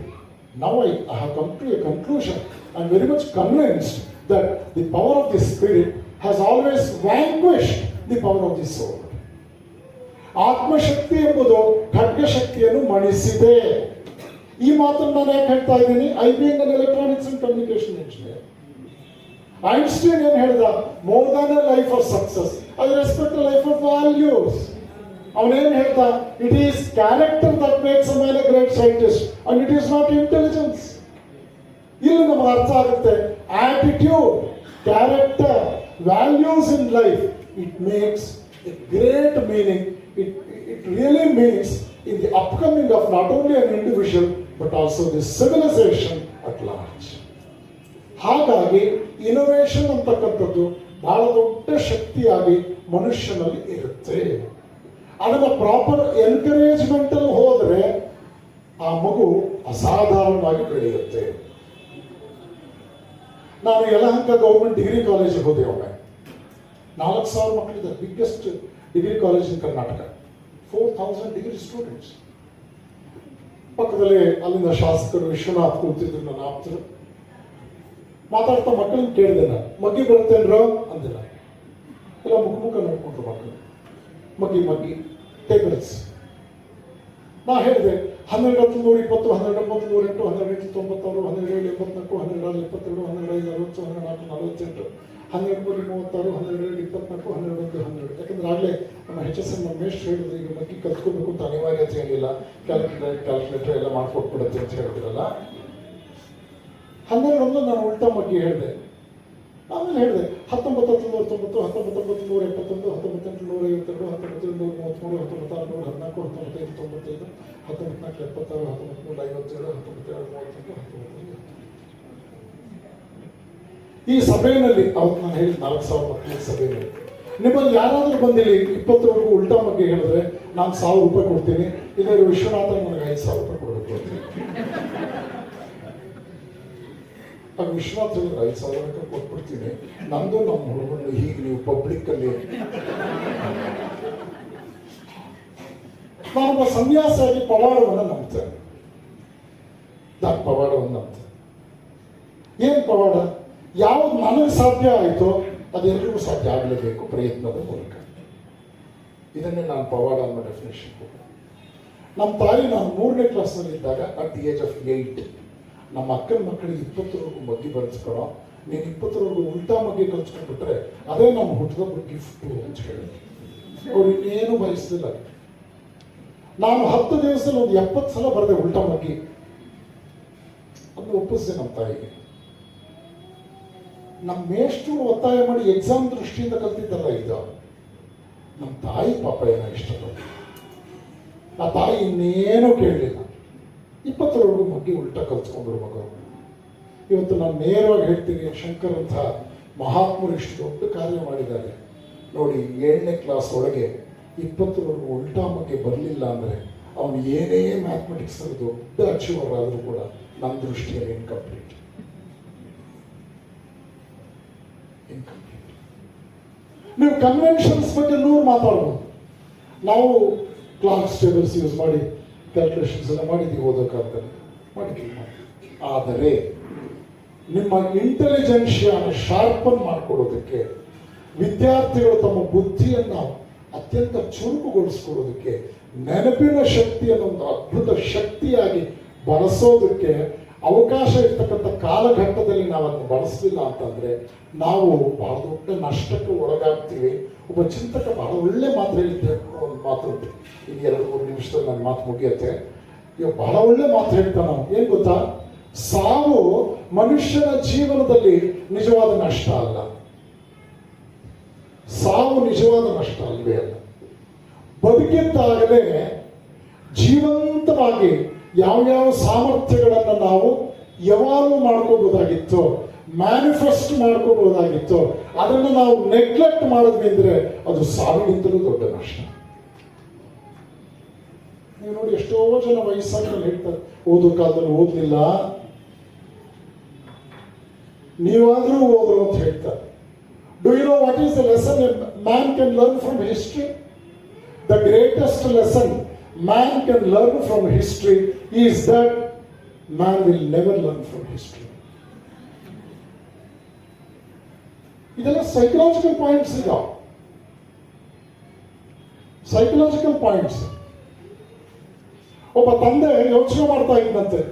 Now I have come to a conclusion. I am very much convinced that the power of the spirit has always vanquished the power of the soul. ಆತ್ಮಶಕ್ತಿ ಎಂಬುದು ಖಡ್ಗಶಕ್ತಿಯನ್ನು ಮಣಿಸಿದೆ. ಈ ಮಾತನ್ನು ನಾನು ಯಾಕೆ ಹೇಳ್ತಾ ಇದ್ದೀನಿ? I being an electronics and communication engineer. Einstein ಏನ್ ಹೇಳ್ದ? More than a life of success, I respect A life of values. ಅವನೇನ್ ಹೇಳ್ದ? It is character that makes a man A great scientist and it is not intelligence. ಇಲ್ಲಿ ನಮಗೆ ಅರ್ಥ ಆಗುತ್ತೆ, attitude, character, values in life, it makes A great meaning. It really means in the upcoming of not only an individual but also the civilization at large. ಹಾಗಾಗಿ ಇನೋವೇಷನ್ ಅಂತಕ್ಕಂಥದ್ದು ಬಹಳ ದೊಡ್ಡ ಶಕ್ತಿಯಾಗಿ ಮನುಷ್ಯನಲ್ಲಿ ಇರುತ್ತೆ. ಅದನ್ನ ಪ್ರಾಪರ್ ಎನ್ಕರೇಜ್ಮೆಂಟ್ ಅಲ್ಲಿ ಹೋದ್ರೆ ಆ ಮಗು ಅಸಾಧಾರಣವಾಗಿ ಬೆಳೆಯುತ್ತೆ. ನಾನು ಯಲಹಂಕ ಗೌರ್ಮೆಂಟ್ ಡಿಗ್ರಿ ಕಾಲೇಜಿಗೆ ಹೋದೆ. ಒಮ್ಮೆ 4,000 ಮಕ್ಕಳಿದ್ದಾರೆ, ಬಿಗ್ಗೆಸ್ಟ್ ಡಿಗ್ರಿ ಕಾಲೇಜ್ ಇನ್ ಕರ್ನಾಟಕ, 4,000 ಡಿಗ್ರಿ ಸ್ಟೂಡೆಂಟ್ಸ್. ಪಕ್ಕದಲ್ಲಿ ಅಲ್ಲಿಂದ ಶಾಸಕರು ವಿಶ್ವನಾಥ್ ಕೂತಿದ್ರು, ನನ್ನ ಆಪ್ತರು. ಮಾತಾಡ್ತಾ ಮಕ್ಕಳನ್ನ ಕೇಳಿದೆ ನಾನು, ಮಗ್ಗಿ ಬರ್ತೇನ್ರೋ ಅಂದಿಲ್ಲ. ಎಲ್ಲ ಮುಖ ನೋಡ್ಕೊಂಡ್ರು ಮಕ್ಕಳು. ಮಗ್ಗಿ ಟೇಬಲ್ಸ್. ನಾ ಹೇಳಿದೆ 12 20 12 9 8 12 8 96 12 7 84 12 72 15 60 14 48 12 36 12 24 12 ಯಾಕಂದ್ರೆ ಆಗಲೇ ನಮ್ಮ HSM ನಮ್ಮ ಮೇಷ್ಟ್ರು ಹೇಳಿದ್ರು, ಈಗ ಮಗ್ಗಿ ಕಲ್ತ್ಕೋಬೇಕು ಅಂತ ಅನಿವಾರ್ಯತೆ ಏನಿಲ್ಲ, ಕ್ಯಾಲ್ಕುಲೇಟರ್ ಎಲ್ಲ ಮಾಡ್ಕೊಟ್ಬಿಡುತ್ತೆ ಅಂತ ಹೇಳಿದ್ರಲ್ಲ. 12 ನಾನು ಉಲ್ಟಾ ಮಗ್ಗಿ ಹೇಳಿದೆ. ಆಮೇಲೆ ಹೇಳಿದೆ 1990, 1971, 1852, 1953, 1934, 1955, 1976, 1957, 1937, ಈ ಸಭೆಯಲ್ಲಿ ಅವತ್ತು ನಾನು ಹೇಳಿದ 4,000 ಮಕ್ಕಳ ಸಭೆಯಲ್ಲಿ ನಿಮ್ಮಲ್ಲಿ ಯಾರಾದರೂ ಬಂದಿಲ್ಲಿ 20ರವರೆಗೂ ಉಲ್ಟಾ ಬಗ್ಗೆ ಹೇಳಿದ್ರೆ ನಾನು 1,000 ರೂಪಾಯಿ ಕೊಡ್ತೀನಿ, ಇದರ ವಿಶ್ವನಾಥ ನನಗೆ 5,000 ರೂಪಾಯಿ ಕೊಡಬೇಕು ಅಂತ. ಆಗ ವಿಶ್ವನಾಥ್ 5,000 ರೂಪಾಯಿ ಕೊಟ್ಬಿಡ್ತೀನಿ, ನಂದು ನಮ್ಮ ಹುಡುಗರು ಹೀಗೆ ನೀವು ಪಬ್ಲಿಕ್ ಅಲ್ಲಿ. ನಾನೊಬ್ಬ ಸನ್ಯಾಸಿಯಾಗಿ ಪವಾಡವನ್ನು ನಂಬ್ತೇನೆ. ನಾನು ಪವಾಡವನ್ನು ನಂಬ್ತೇನೆ. ಏನ್ ಪವಾಡ? ಯಾವ್ದು ನನಗೆ ಸಾಧ್ಯ ಆಯಿತೋ ಅದೆಲ್ಲರಿಗೂ ಸಾಧ್ಯ ಆಗಲೇಬೇಕು ಪ್ರಯತ್ನದ ಮೂಲಕ. ಇದನ್ನೇ ನಾನು ಪವಾಡ ಅನ್ನೋ ಡೆಫಿನೇಷನ್ ಕೊಟ್ಟೆ. ನಮ್ಮ ತಾಯಿ ನಾನು 3ನೇ ಕ್ಲಾಸ್ನಲ್ಲಿ ಇದ್ದಾಗ ಅಟ್ ದಿ ಏಜ್ ಆಫ್ 8 ನಮ್ಮ ಅಕ್ಕನ ಮಕ್ಕಳಿಗೆ 20ರವರೆಗೂ ಮಗ್ಗಿ ಬರೆಸ್ಕೊಳೋ, ನೀನು 20ರವರೆಗೂ ಉಲ್ಟಾ ಮಗ್ಗಿ ಕಲ್ಸ್ಕೊಂಡ್ಬಿಟ್ರೆ ಅದೇ ನಮ್ಮ ಹುಟ್ಟದಬ್ಬ ಗಿಫ್ಟು ಅಂತ ಹೇಳಿದ್ರು. ಅವ್ರು ಇನ್ನೇನು ಬಯಸಲಿಲ್ಲ. ನಾನು 10 ದಿವಸದಲ್ಲಿ ಒಂದು 70 ಸಲ ಬರೆದೆ ಉಲ್ಟಾ ಮಗ್ಗಿ. ಅದನ್ನು ಒಪ್ಪಿಸಿದೆ ನಮ್ಮ ತಾಯಿಗೆ. ನಮ್ಮ ಮೇಷ್ಟ್ರು ಒತ್ತಾಯ ಮಾಡಿ ಎಕ್ಸಾಮ್ ದೃಷ್ಟಿಯಿಂದ ಕಲ್ತಿದ್ದಲ್ಲ ಇದು. ನಮ್ಮ ತಾಯಿ ಪಾಪ ಏನೋ ಇಷ್ಟಪಟ್ಟು ಆ ತಾಯಿ ಇನ್ನೇನೂ ಕೇಳಲಿಲ್ಲ. 20ರವರೆಗೂ ಮಗ್ಗಿ ಉಲ್ಟಾ ಕಲ್ಸ್ಕೊಂಡ್ರು ಮಗ. ಇವತ್ತು ನಾನು ನೇರವಾಗಿ ಹೇಳ್ತೀನಿ, ಶಂಕರ್ ಅಂತ ಮಹಾತ್ಮರು ಇಷ್ಟು ದೊಡ್ಡ ಕಾರ್ಯ ಮಾಡಿದ್ದಾರೆ ನೋಡಿ. 7ನೇ ಕ್ಲಾಸ್ ಒಳಗೆ 20ರವರೆಗೂ ಉಲ್ಟಾ ಮಗ್ಗಿ ಬರಲಿಲ್ಲ ಅಂದರೆ ಅವನು ಏನೇ ಮ್ಯಾಥಮೆಟಿಕ್ಸ್ ಅಲ್ಲಿ ದೊಡ್ಡ ಅಚೀವರ್ ಆದರೂ ಕೂಡ ನನ್ನ ದೃಷ್ಟಿಯಲ್ಲಿ ಇನ್ಕಂಪ್ಲೀಟ್. ನೀವು ಕನ್ವೆನ್ಷನ್ಸ್ ಬಗ್ಗೆ 100 ಮಾತಾಡ್ಬೋದು. ನಾವು ಕ್ಲಾಸ್ ಟೇಬಲ್ಸ್ ಯೂಸ್ ಮಾಡಿ ಕ್ಯಾಲ್ಕುಲೇಷನ್ಸ್ ಎಲ್ಲ ಮಾಡಿದ್ದೀವಿ, ಓದೋಕ್ಕಾಗ್ತದೆ ಮಾಡಿದ್ದೀವಿ. ಆದರೆ ನಿಮ್ಮ ಇಂಟೆಲಿಜೆನ್ಷಿಯಾನ ಶಾರ್ಪನ್ ಮಾಡಿಕೊಡೋದಕ್ಕೆ, ವಿದ್ಯಾರ್ಥಿಗಳು ತಮ್ಮ ಬುದ್ಧಿಯನ್ನು ಅತ್ಯಂತ ಚುರುಕುಗೊಳಿಸ್ಕೊಡೋದಕ್ಕೆ, ನೆನಪಿನ ಶಕ್ತಿಯನ್ನು ಒಂದು ಅದ್ಭುತ ಶಕ್ತಿಯಾಗಿ ಬಳಸೋದಕ್ಕೆ ಅವಕಾಶ ಇರ್ತಕ್ಕಂಥ ಕಾಲಘಟ್ಟದಲ್ಲಿ ನಾವು ಅದನ್ನು ಬಳಸಲಿಲ್ಲ ಅಂತಂದ್ರೆ ನಾವು ಬಹಳ ದೊಡ್ಡ ನಷ್ಟಕ್ಕೆ ಒಳಗಾಗ್ತೀವಿ. ಒಬ್ಬ ಚಿಂತಕ ಬಹಳ ಒಳ್ಳೆ ಮಾತು ಹೇಳಿದ್ದೆ, ಒಂದು ಮಾತು ಉಂಟು, ಈಗ 2-3 ನಿಮಿಷದಲ್ಲಿ ನನ್ನ ಮಾತು ಮುಗಿಯುತ್ತೆ. ಈಗ ಬಹಳ ಒಳ್ಳೆ ಮಾತು ಹೇಳ್ತಾನೆ ನಾವು. ಏನ್ ಗೊತ್ತಾ? ಸಾವು ಮನುಷ್ಯನ ಜೀವನದಲ್ಲಿ ನಿಜವಾದ ನಷ್ಟ ಅಲ್ಲ. ಸಾವು ನಿಜವಾದ ನಷ್ಟ ಅಲ್ವೇ ಅಲ್ಲ. ಬದುಕಿದ್ದಾಗಲೇ ಜೀವಂತವಾಗಿ ಯಾವ್ಯಾವ ಸಾಮರ್ಥ್ಯಗಳನ್ನು ನಾವು ಯಾವಾಗಲೂ ಮಾಡ್ಕೋಬಹುದಾಗಿತ್ತು, ಮ್ಯಾನಿಫೆಸ್ಟ್ ಮಾಡ್ಕೋಬಹುದಾಗಿತ್ತು, ಅದನ್ನು ನಾವು ನೆಗ್ಲೆಕ್ಟ್ ಮಾಡಿದ್ವಿ ಅಂದ್ರೆ ಅದು ಸಾವಿಗಿಂತಲೂ ದೊಡ್ಡ ನಷ್ಟ. ನೀವು ನೋಡಿ, ಎಷ್ಟೋ ಜನ ವಯಸ್ಸಾಗಿ ಹೇಳ್ತಾರೆ ಓದೋ ಕಾಲದಲ್ಲಿ ಓದ್ಲಿಲ್ಲ, ನೀವಾದ್ರೂ ಓದ್ರು ಅಂತ ಹೇಳ್ತಾರೆ. Do you know what is the lesson man can learn from history? The greatest lesson man can learn from history is that man will never learn from history. ಇದೆಲ್ಲ ಸೈಕಲಾಜಿಕಲ್ ಪಾಯಿಂಟ್ಸ್. ಈಗ ಸೈಕಲಾಜಿಕಲ್ ಪಾಯಿಂಟ್ಸ್. ಒಬ್ಬ ತಂದೆ ಯೋಚನೆ ಮಾಡ್ತಾ ಇದ್ದಂತೆ,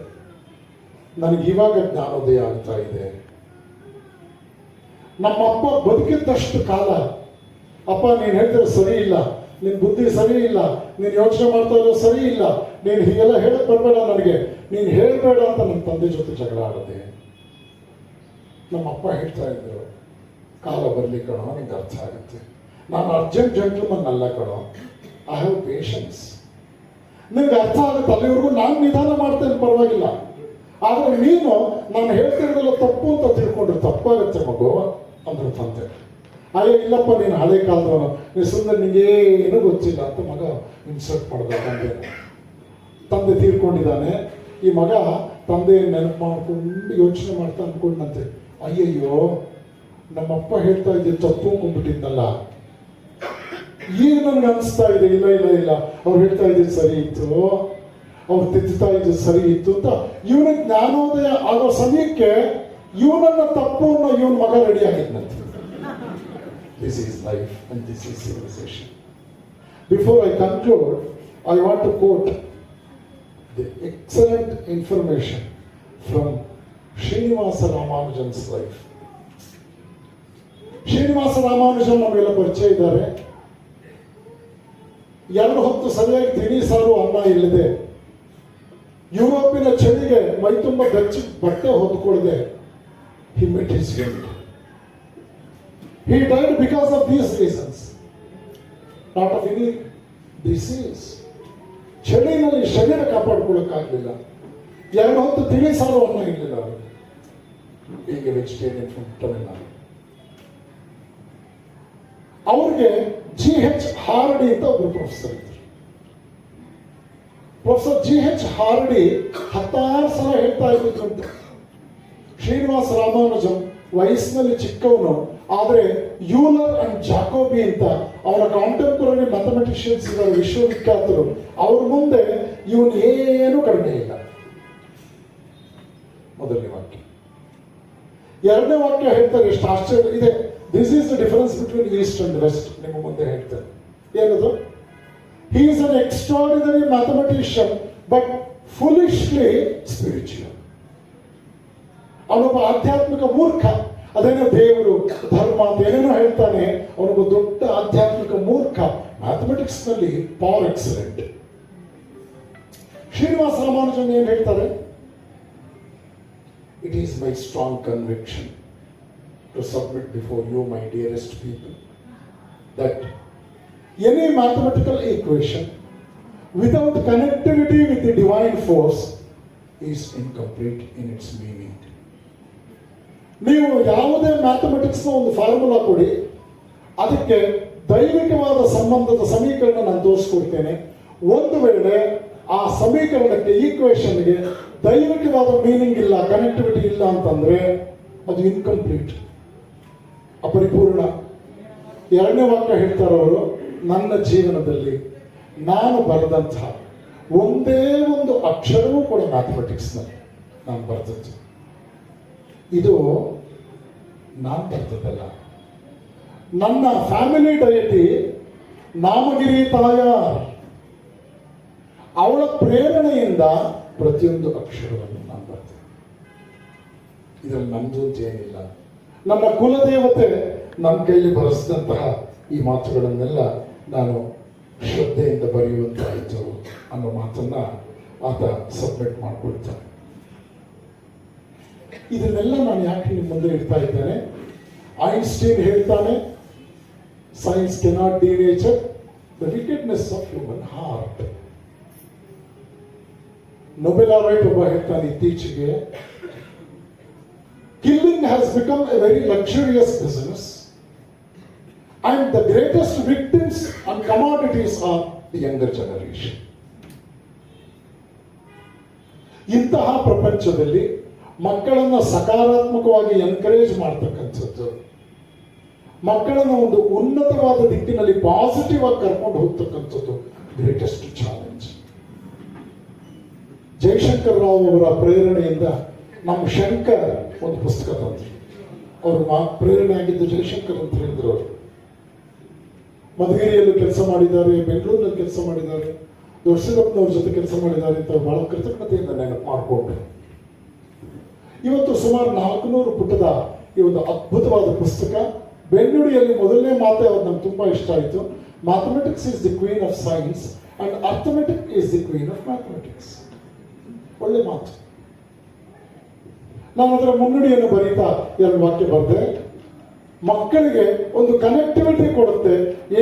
ನನಗೆ ಇವಾಗ ಜ್ಞಾನೋದಯ ಆಗ್ತಾ ಇದೆ. ನಮ್ಮಪ್ಪ ಬದುಕಿದ್ದಷ್ಟು ಕಾಲ, ಅಪ್ಪ ನೀನು ಹೇಳ್ತಿರೋ ಸರಿ ಇಲ್ಲ, ನಿನ್ ಬುದ್ಧಿ ಸರಿ ಇಲ್ಲ, ನೀನು ಯೋಚನೆ ಮಾಡ್ತಾ ಇರೋ ಸರಿ ಇಲ್ಲ, ನೀನು ಹೀಗೆಲ್ಲ ಹೇಳಕ್ ಬರಬೇಡ, ನನಗೆ ನೀನು ಹೇಳಬೇಡ ಅಂತ ನಮ್ಮ ತಂದೆ ಜೊತೆ ಜಗಳ ಆಡದೆ. ನಮ್ಮ ಅಪ್ಪ ಹೇಳ್ತಾ ಇದ್ರು, ಕಾಲ ಬರ್ಲಿ ಕಣೋ, ನಿಂಗೆ ಅರ್ಥ ಆಗುತ್ತೆ. ನಾನು ಅರ್ಜೆಂಟ್ ಜೆಂಟ್ಲ್ಮನ್ ಅಲ್ಲ ಕಣೋ, ಐ ಹ್ಯಾವ್ ಪೇಷನ್ಸ್. ನಿನ್ಗೆ ಅರ್ಥ ಆಗುತ್ತೆ, ಅಲ್ಲಿವರೆಗೂ ನಾನು ನಿಧಾನ ಮಾಡ್ತೇನೆ, ಪರವಾಗಿಲ್ಲ. ಆದ್ರೆ ನೀನು ನಾನು ಹೇಳ್ತಿರೋದೆಲ್ಲ ತಪ್ಪು ಅಂತ ತಿಳ್ಕೊಂಡ್ರೆ ತಪ್ಪಾಗತ್ತೆ ಮಗು ಅಂದ್ರು ತಂದೆ. ಅಯ್ಯೋ ಇಲ್ಲಪ್ಪ, ನೀನು ಹಳೆ ಕಾಲದವನು, ನೀನು ಸುಮ್ಮನೆ ನಿಂಗೇನು ಗೊತ್ತಿಲ್ಲ ಅಂತ ಮಗ ಇನ್ಸಲ್ಟ್ ಮಾಡಿದ. ತಂದೆ ತೀರ್ಕೊಂಡಿದ್ದಾನೆ. ಈ ಮಗ ತಂದೆ ನೆನಪು ಮಾಡ್ಕೊಂಡು ಯೋಚನೆ ಮಾಡ್ತಾ ಅನ್ಕೊಂಡಂತೆ, ಅಯ್ಯಯ್ಯೋ ನಮ್ಮಪ್ಪ ಹೇಳ್ತಾ ಇದ್ದೆ ತಪ್ಪು ಕೊಂಡ್ಬಿಟ್ಟಿದ್ನಲ್ಲ. ಈಗ ನನ್ಗೆ ಅನಿಸ್ತಾ ಇದೆ, ಇಲ್ಲ ಇಲ್ಲ ಇಲ್ಲ, ಅವ್ರು ಹೇಳ್ತಾ ಇದ್ದಿದ್ದು ಸರಿ ಇತ್ತು, ಅವ್ರು ತಿದ್ದುತ್ತಾ ಇದ್ದು ಸರಿ ಇತ್ತು ಅಂತ ಇವನಿಗೆ ಜ್ಞಾನೋದಯ ಆಗೋ ಸಮಯಕ್ಕೆ ಇವನನ್ನ ತಪ್ಪು ಅನ್ನೋ ಇವನ್ ಮಗ ready ಆಗಿದ್ನಂತೆ. This is life and this is civilization. Before I conclude, I want to quote the excellent information from Srinivasa Ramanujan's life. Srinivasa Ramanujan ನಮಗೆಲ್ಲ ಪರಿಚಯ ಇದ್ದಾರೆ. 2 ಹೊತ್ತು ಸರಿಯಾಗಿ ತಿಳಿ ಸಾರು ಅನ್ನ ಇಲ್ಲದೆ, ಯುರೋಪಿನ ಚಳಿಗೆ ಮೈ ತುಂಬ ಬೆಚ್ಚ ಬಟ್ಟೆ ಹೊದ್ಕೊಳ್ಳದೆ, he met his end. He died because of these reasons, not of any disease. ಚಳಿನಲ್ಲಿ ಶರೀರ ಕಾಪಾಡ್ಕೊಳ್ಳೋಕ್ಕಾಗಲಿಲ್ಲ, 2 ಹೊತ್ತು ತಿಳಿ ಸಾರವನ್ನು ಇರಲಿಲ್ಲ ಅವರು. ಹೀಗೆ ವೆಜಿಟೇರಿಯನ್ ಫುಡ್ ತಮಿಳ್ನಾಡು. ಅವ್ರಿಗೆ GH ಹಾರ್ಡಿ ಅಂತ ಒಬ್ರು ಪ್ರೊಫೆಸರ್ ಇದ್ರು. ಪ್ರೊಫೆಸರ್ GH ಹಾರ್ಡಿ 16 ಸಲ ಹೇಳ್ತಾ ಇದ್ದಂತೆ, ಶ್ರೀನಿವಾಸ ರಾಮಾನುಜಂ ವಯಸ್ಸಿನಲ್ಲಿ ಚಿಕ್ಕವನು, ಆದರೆ ಯೂಲರ್ ಅಂಡ್ ಜಾಕೋಬಿ ಅಂತ ಅವರ ಕಾಂಟೆಂಪರರಿ ಮ್ಯಾಥಮೆಟಿಷಿಯನ್ಸ್ ಇದ್ದಾರೆ, ವಿಶ್ವವಿಖ್ಯಾತರು. ಅವ್ರ ಮುಂದೆ ಇವನು ಏನು ಕಡಿಮೆ ಇಲ್ಲ. ಮೊದಲನೇ ವಾಕ್ಯ. ಎರಡನೇ ವಾಕ್ಯ ಹೇಳ್ತಾರೆ, ಎಷ್ಟು ಆಶ್ಚರ್ಯ ಇದೆ. This is the difference between east and west. ನಿಮ್ಮ ಮುಂದೆ ಹೇಳ್ತಾರೆ ಏನದು? He is an extraordinary mathematician but foolishly spiritual. ಅವನೊಬ್ಬ ಆಧ್ಯಾತ್ಮಿಕ ಮೂರ್ಖ. ಅದೇನೋ ದೇವರು ಧರ್ಮ ಅಂತ ಏನೇನೋ ಹೇಳ್ತಾನೆ, ಅವನೊಬ್ಬ ದೊಡ್ಡ ಆಧ್ಯಾತ್ಮಿಕ ಮೂರ್ಖ. ಮ್ಯಾಥಮೆಟಿಕ್ಸ್ ನಲ್ಲಿ ಪವರ್ ಎಕ್ಸಲೆಂಟ್. ಶ್ರೀನಿವಾಸ ರಾಮಾನುಜನ್ ಏನ್ ಹೇಳ್ತಾರೆ? It is my strong conviction to submit before you, my dearest people, that any mathematical equation without connectivity with the divine force is incomplete in its meaning. ನೀವು ಯಾವುದೇ ಮ್ಯಾಥಮೆಟಿಕ್ಸ್ನ ಒಂದು ಫಾರ್ಮುಲಾ ಕೊಡಿ, ಅದಕ್ಕೆ ದೈವಿಕವಾದ ಸಂಬಂಧದ ಸಮೀಕರಣ ನಾನು ತೋರಿಸ್ಕೊಡ್ತೇನೆ. ಒಂದು ವೇಳೆ ಆ ಸಮೀಕರಣಕ್ಕೆ, ಈಕ್ವೇಶನ್ಗೆ ದೈವಿಕವಾದ ಮೀನಿಂಗ್ ಇಲ್ಲ, ಕನೆಕ್ಟಿವಿಟಿ ಇಲ್ಲ ಅಂತಂದ್ರೆ ಅದು ಇನ್ಕಂಪ್ಲೀಟ್, ಅಪರಿಪೂರ್ಣ. ಎರಡನೇ ವಾಕ್ಯ ಹೇಳ್ತಾರೆ ಅವರು, ನನ್ನ ಜೀವನದಲ್ಲಿ ನಾನು ಬರೆದಂತಹ ಒಂದೇ ಒಂದು ಅಕ್ಷರವೂ ಕೂಡ ಮ್ಯಾಥಮೆಟಿಕ್ಸ್ನಲ್ಲಿ ನಾನು ಬರೆದದ್ದು. ಇದು ನಾನು ಬರ್ತದಲ್ಲ. ನನ್ನ ಫ್ಯಾಮಿಲಿ ಡಯಟಿ ನಾಮಗಿರಿ ತಾಯಾರ್, ಅವಳ ಪ್ರೇರಣೆಯಿಂದ ಪ್ರತಿಯೊಂದು ಅಕ್ಷರವನ್ನು ನಾನು ಬರ್ತೇನೆ. ಇದರಲ್ಲಿ ನಮ್ದು ಅಂತ ಏನಿಲ್ಲ. ನನ್ನ ಕುಲದೇವತೆ ನನ್ನ ಕೈಲಿ ಬರೆಸಿದಂತಹ ಈ ಮಾತುಗಳನ್ನೆಲ್ಲ ನಾನು ಶ್ರದ್ಧೆಯಿಂದ ಬರೆಯುವಂತಾಯಿತು ಅನ್ನೋ ಮಾತನ್ನ ಆತ ಸಬ್ಮಿಟ್ ಮಾಡ್ಕೊಳ್ತಾನೆ. ಇದನ್ನೆಲ್ಲ ನಾನು ಯಾಕೆ ನಿಮ್ಮ ಮುಂದೆ ಇಡ್ತಾ ಇದ್ದೇನೆ? ಐನ್ಸ್ಟೀನ್ ಹೇಳ್ತಾನೆ, science cannot denature the wickedness of human heart. Nobel ಅವರೈಟ್ ಒಬ್ಬ ಹೇಳ್ತಾನೆ ಇತ್ತೀಚೆಗೆ, killing has become a very luxurious business and the greatest victims and commodities are the younger generation. ಇಂತಹ ಪ್ರಪಂಚದಲ್ಲಿ ಮಕ್ಕಳನ್ನ ಸಕಾರಾತ್ಮಕವಾಗಿ ಎನ್ಕರೇಜ್ ಮಾಡ್ತಕ್ಕಂಥದ್ದು, ಮಕ್ಕಳನ್ನ ಒಂದು ಉನ್ನತವಾದ ದಿಕ್ಕಿನಲ್ಲಿ ಪಾಸಿಟಿವ್ ಆಗಿ ಕರ್ಕೊಂಡು ಹೋಗ್ತಕ್ಕಂಥದ್ದು ಗ್ರೇಟೆಸ್ಟ್ ಚಾಲೆಂಜ್. ಜಯಶಂಕರ್ ರಾವ್ ಅವರ ಪ್ರೇರಣೆಯಿಂದ ನಮ್ಮ ಶಂಕರ್ ಒಂದು ಪುಸ್ತಕ ತಂದ್ರು. ಅವರು ಪ್ರೇರಣೆ ಆಗಿದ್ದು ಜಯಶಂಕರ್ ಅಂತ ಹೇಳಿದ್ರು. ಅವರು ಮಧುಗಿರಿಯಲ್ಲೂ ಕೆಲಸ ಮಾಡಿದ್ದಾರೆ, ಬೆಂಗಳೂರಿನಲ್ಲಿ ಕೆಲಸ ಮಾಡಿದ್ದಾರೆ, ದೊಡ್ಡಸಿದ್ದಪ್ಪನವ್ರ ಜೊತೆ ಕೆಲಸ ಮಾಡಿದ್ದಾರೆ ಅಂತ ಬಹಳ ಕೃತಜ್ಞತೆಯಿಂದ ನೆನಪು ಮಾಡಿಕೊಂಡ್ರು. ಇವತ್ತು ಸುಮಾರು 400 ಪುಟದ ಈ ಒಂದು ಅದ್ಭುತವಾದ ಪುಸ್ತಕ. ಬೆನ್ನುಡಿಯಲ್ಲಿ ಮೊದಲನೇ ಮಾತೆ ಅವ್ರು ನಮ್ಗೆ ತುಂಬಾ ಇಷ್ಟ ಆಯಿತು. Mathematics is the queen of science and arithmetic is the queen of mathematics. ಒಳ್ಳೆ ಮಾತು. ನಾನು ಅದರ ಮುನ್ನುಡಿಯನ್ನು ಬರೀತಾ 2 ವಾಕ್ಯ ಬರೆದೆ. ಮಕ್ಕಳಿಗೆ ಒಂದು ಕನೆಕ್ಟಿವಿಟಿ ಕೊಡುತ್ತೆ.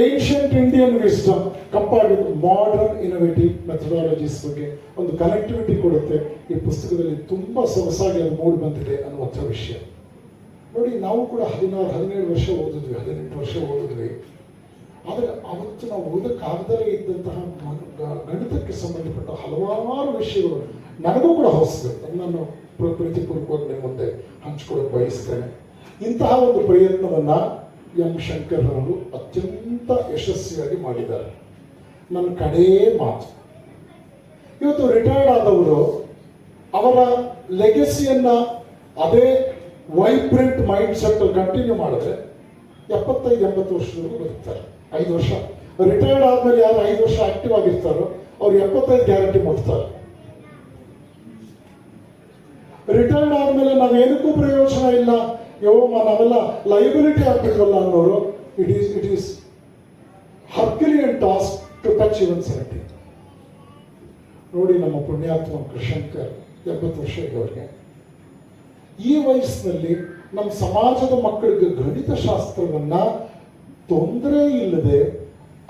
Ancient Indian wisdom compared with modern innovative methodologies ಬಗ್ಗೆ ಒಂದು ಕನೆಕ್ಟಿವಿಟಿ ಕೊಡುತ್ತೆ. ಈ ಪುಸ್ತಕದಲ್ಲಿ ತುಂಬಾ ಸೊಗಸಾಗಿ ಅದು ಮೂಡಿ ಬಂದಿದೆ ಅನ್ನುವಂಥ ವಿಷಯ. ನೋಡಿ, ನಾವು ಕೂಡ 16-17 ವರ್ಷ ಓದಿದ್ವಿ, 18 ವರ್ಷ ಓದಿದ್ವಿ. ಆದರೆ ಅವತ್ತು ನಾವು ಓದಕ್ಕಾಗದಲೇ ಇದ್ದಂತಹ ಗಣಿತಕ್ಕೆ ಸಂಬಂಧಪಟ್ಟ ಹಲವಾರು ವಿಷಯಗಳು ನನಗೂ ಕೂಡ ಹೊಸದು. ನಾನು ಪ್ರೀತಿಪೂರ್ವಕವಾಗಿ ನಿಮ್ಮ ಮುಂದೆ ಹಂಚಿಕೊಳ್ಳಕ್ಕೆ ಬಯಸ್ತೇನೆ. ಇಂತಹ ಒಂದು ಪ್ರಯತ್ನವನ್ನ ಎಂ ಶಂಕರ್ ಅವರು ಅತ್ಯಂತ ಯಶಸ್ವಿಯಾಗಿ ಮಾಡಿದ್ದಾರೆ. ನನ್ನ ಕಡೇ ಮಾತು, ಇವತ್ತು ರಿಟೈರ್ಡ್ ಆದವರು ಅವರ ಲೆಗೆಸಿಯನ್ನ ಅದೇ ವೈಬ್ರೆಂಟ್ ಮೈಂಡ್ ಸೆಟ್ ಕಂಟಿನ್ಯೂ ಮಾಡಿದ್ರೆ 75-80 ವರ್ಷದವರೆಗೂ ಬದುಕ್ತಾರೆ. 5 ವರ್ಷ ರಿಟೈರ್ಡ್ ಆದ್ಮೇಲೆ ಯಾರು 5 ವರ್ಷ ಆಕ್ಟಿವ್ ಆಗಿರ್ತಾರೋ ಅವ್ರು 75 ಗ್ಯಾರಂಟಿ ಮುಟ್ತಾರೆ. ರಿಟೈರ್ಡ್ ಆದ್ಮೇಲೆ ನಾವೇನಕ್ಕೂ ಪ್ರಯೋಜನ ಇಲ್ಲ, ನಾವೆಲ್ಲ ಲೈಬಿಲಿಟಿ ಆಗ್ಬಿಟ್ವಲ್ಲ ಅನ್ನೋರು, it is herculean task to touch even 70. ನೋಡಿ, ನಮ್ಮ ಪುಣ್ಯಾತ್ಮ ಕೃಷಂಕರ್ 80 ವರ್ಷ ಇದ್ದವ್ರಿಗೆ ಈ ವಯಸ್ಸಿನಲ್ಲಿ ನಮ್ಮ ಸಮಾಜದ ಮಕ್ಕಳಿಗೆ ಗಣಿತಶಾಸ್ತ್ರವನ್ನ ತೊಂದರೆ ಇಲ್ಲದೆ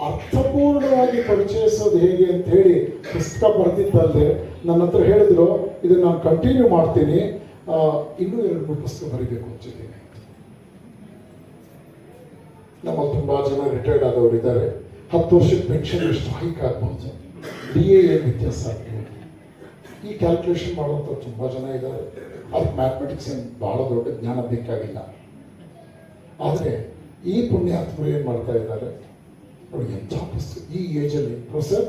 ಅರ್ಥಪೂರ್ಣವಾಗಿ ಪರಿಚಯಿಸೋದು ಹೇಗೆ ಅಂತ ಹೇಳಿ ಪುಸ್ತಕ ಬರೆದಿದ್ದಲ್ಲದೆ ನನ್ನ ಹತ್ರ ಹೇಳಿದ್ರು ಇದನ್ನ ನಾನು ಕಂಟಿನ್ಯೂ ಮಾಡ್ತೀನಿ, ಇನ್ನೂ 2-3 ಪುಸ್ತಕ ಬರೀಬೇಕು ಅಂತಿದ್ದೀನಿ. ನಮ್ಮಲ್ಲಿ ತುಂಬಾ ಜನ ರಿಟೈರ್ಡ್ ಆದವರು ಇದ್ದಾರೆ. 10 ವರ್ಷಕ್ಕೆ ಪೆನ್ಷನ್ ಎಷ್ಟು ಹೈಕ್ ಆಗ್ಬಹುದು, DA ಏನು ವ್ಯತ್ಯಾಸ ಆಗ್ಬೋದು, ಈ ಕ್ಯಾಲ್ಕುಲೇಷನ್ ಮಾಡುವಂಥ ತುಂಬಾ ಜನ ಇದ್ದಾರೆ. ಅದಕ್ಕೆ ಮ್ಯಾಥಮೆಟಿಕ್ಸ್ ಏನು ಬಹಳ ದೊಡ್ಡ ಜ್ಞಾನ ಬೇಕಾಗಿಲ್ಲ. ಆದರೆ ಈ ಪುಣ್ಯಾತ್ಮರು ಏನು ಮಾಡ್ತಾ ಇದ್ದಾರೆ ನೋಡಿ, ಎಂಥ ಪುಸ್ತಕ ಈ ಏಜಲ್ಲಿ. ಪ್ರೊಫೆಸರ್,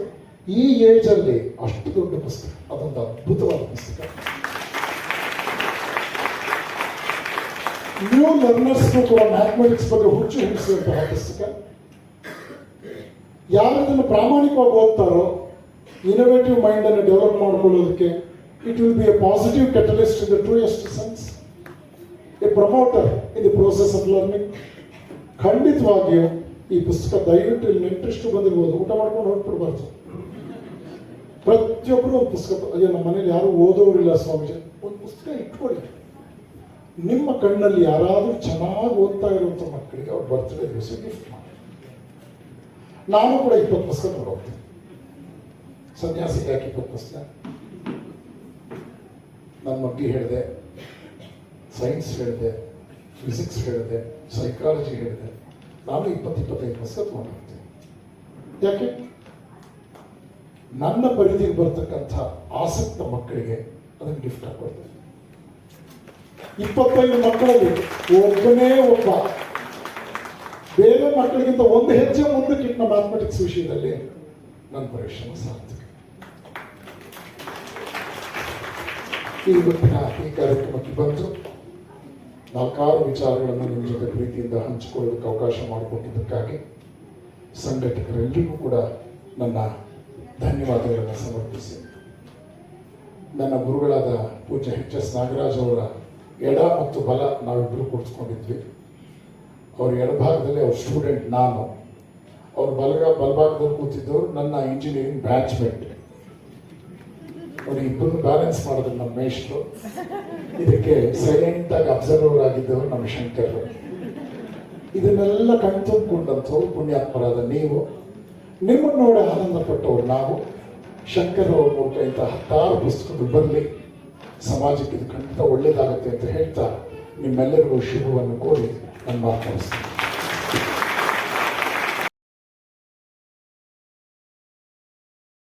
ಈ ಏಜಲ್ಲಿ ಅಷ್ಟು ದೊಡ್ಡ ಪುಸ್ತಕ, ಅದೊಂದು ಅದ್ಭುತವಾದ ಪುಸ್ತಕ. ನ್ಯೂ ಲರ್ನರ್ಸ್ಗೂ ಕೂಡ ಮ್ಯಾಥಮೆಟಿಕ್ಸ್ ಬಗ್ಗೆ ಹುಚ್ಚು ಹಿಡಿಸುವಂತಹ ಪುಸ್ತಕ. ಯಾರದನ್ನು ಪ್ರಾಮಾಣಿಕವಾಗಿ ಓದ್ತಾರೋ, ಇನೋವೇಟಿವ್ ಮೈಂಡ್ ಅನ್ನು ಡೆವಲಪ್ ಮಾಡಿಕೊಳ್ಳೋದಕ್ಕೆ it will be a positive catalyst in the truest sense, a promoter in the process of learning. ಖಂಡಿತವಾಗಿಯೂ ಈ ಪುಸ್ತಕ ದಯವಿಟ್ಟು ಇಲ್ಲಿ ಇಂಟ್ರೆಸ್ಟ್ ಬಂದಿರ್ಬೋದು, ಊಟ ಮಾಡ್ಕೊಂಡು ಹೊರಟ್ಬಿಡ್ಬಾರ್ದು. ಪ್ರತಿಯೊಬ್ಬರು ಒಂದು ಪುಸ್ತಕ, ಅಯ್ಯೋ ನಮ್ಮ ಮನೇಲಿ ಯಾರು ಓದೋರಿಲ್ಲ ಸ್ವಾಮೀಜಿ, ಒಂದು ಪುಸ್ತಕ ಇಟ್ಕೊಳ್ಳಿ. ನಿಮ್ಮ ಕಣ್ಣಲ್ಲಿ ಯಾರಾದರೂ ಚೆನ್ನಾಗಿ ಓದ್ತಾ ಇರುವಂಥ ಮಕ್ಕಳಿಗೆ ಅವ್ರ ಬರ್ತ್ಡೇ ದಿವಸ ಗಿಫ್ಟ್ ಮಾಡಿ. ನಾನು ಕೂಡ 20 ಪುಸ್ತಕ ನೋಡೋಗ್ತೀನಿ. ಸನ್ಯಾಸಿಗೆ ಯಾಕೆ 20 ಪುಸ್ತಕ? ನನ್ನ ಮಕ್ಕಳಿಗೆ ಹೇಳಿದೆ, ಸೈನ್ಸ್ ಹೇಳಿದೆ, ಫಿಸಿಕ್ಸ್ ಹೇಳಿದೆ, ಸೈಕಾಲಜಿ ಹೇಳಿದೆ. ನಾನು 20-25 ಪುಸ್ತಕ ತಗೊಂಡಿರ್ತೀನಿ. ಯಾಕೆ? ನನ್ನ ಪರಿಧಿಗೆ ಬರ್ತಕ್ಕಂಥ ಆಸಕ್ತ ಮಕ್ಕಳಿಗೆ ಅದನ್ನು ಗಿಫ್ಟ್ ಹಾಕೊಡ್ತೇನೆ. 25 ಮಕ್ಕಳಲ್ಲಿ ಒಬ್ಬನೇ ಒಬ್ಬ ಬೇರೆ ಮಕ್ಕಳಿಗಿಂತ ಒಂದು ಹೆಜ್ಜೆ ಮುಂದಕ್ಕಿಟ್ಟ ಮ್ಯಾಥಮೆಟಿಕ್ಸ್ ವಿಷಯದಲ್ಲಿ ನನ್ನ ಪರಿಶ್ರಮ ಸಾರ್ಥಕ. ಇವತ್ತಿನ ಈ ಕಾರ್ಯಕ್ರಮಕ್ಕೆ ಬಂದು 4 ವಿಚಾರಗಳನ್ನು ನಿಮ್ಮ ಜೊತೆ ಪ್ರೀತಿಯಿಂದ ಹಂಚಿಕೊಳ್ಳೋದಕ್ಕೆ ಅವಕಾಶ ಮಾಡಿಕೊಟ್ಟಿದ್ದಕ್ಕಾಗಿ ಸಂಘಟಕರೆಲ್ಲರಿಗೂ ಕೂಡ ನನ್ನ ಧನ್ಯವಾದಗಳನ್ನು ಸಮರ್ಪಿಸಿ, ನನ್ನ ಗುರುಗಳಾದ ಪೂಜ್ಯ HS ನಾಗರಾಜ್ ಅವರ ಎಡ ಮತ್ತು ಬಲ ನಾವಿಬ್ಬರು ಕೂರಿಸ್ಕೊಂಡಿದ್ವಿ. ಅವ್ರ ಎಡಭಾಗದಲ್ಲಿ ಅವ್ರ ಸ್ಟೂಡೆಂಟ್ ನಾನು, ಅವ್ರ ಬಲಭಾಗದಲ್ಲಿ ಕೂತಿದ್ದವರು ನನ್ನ ಇಂಜಿನಿಯರಿಂಗ್ ಬ್ಯಾಚ್ಮೆಂಟ್. ಅವ್ರು ಇಬ್ಬರನ್ನು ಬ್ಯಾಲೆನ್ಸ್ ಮಾಡಿದ್ರು ನಮ್ಮ ಮೇಷ್ಟ್ರು. ಇದಕ್ಕೆ ಸೈಲೆಂಟ್ ಆಗಿ ಅಬ್ಸರ್ವರ್ ಆಗಿದ್ದವರು ನಮ್ಮ ಶಂಕರ್. ಇದನ್ನೆಲ್ಲ ಕಣ್ತುಂಬಿಕೊಂಡಂಥವ್ರು ಪುಣ್ಯಾತ್ಮರಾದ ನೀವು, ನಿಮ್ಮನ್ನು ನೋಡಿ ಆನಂದ ಪಟ್ಟವರು ನಾವು. ಶಂಕರ್ ಅವ್ರ ಮೂಲಕ ಇಂಥ 10 ಪುಸ್ತಕಗಳು ಬರಲಿ, ಸಮಾಜಕ್ಕೆ ಇದು ಖಂಡಿತ ಒಳ್ಳೇದಾಗುತ್ತೆ ಅಂತ ಹೇಳ್ತಾ ನಿಮ್ಮೆಲ್ಲರಿಗೂ ಶುಭವನ್ನು ಕೋರಿ ನಾನು ಮಾತನಾಡಿಸ್ತೀನಿ.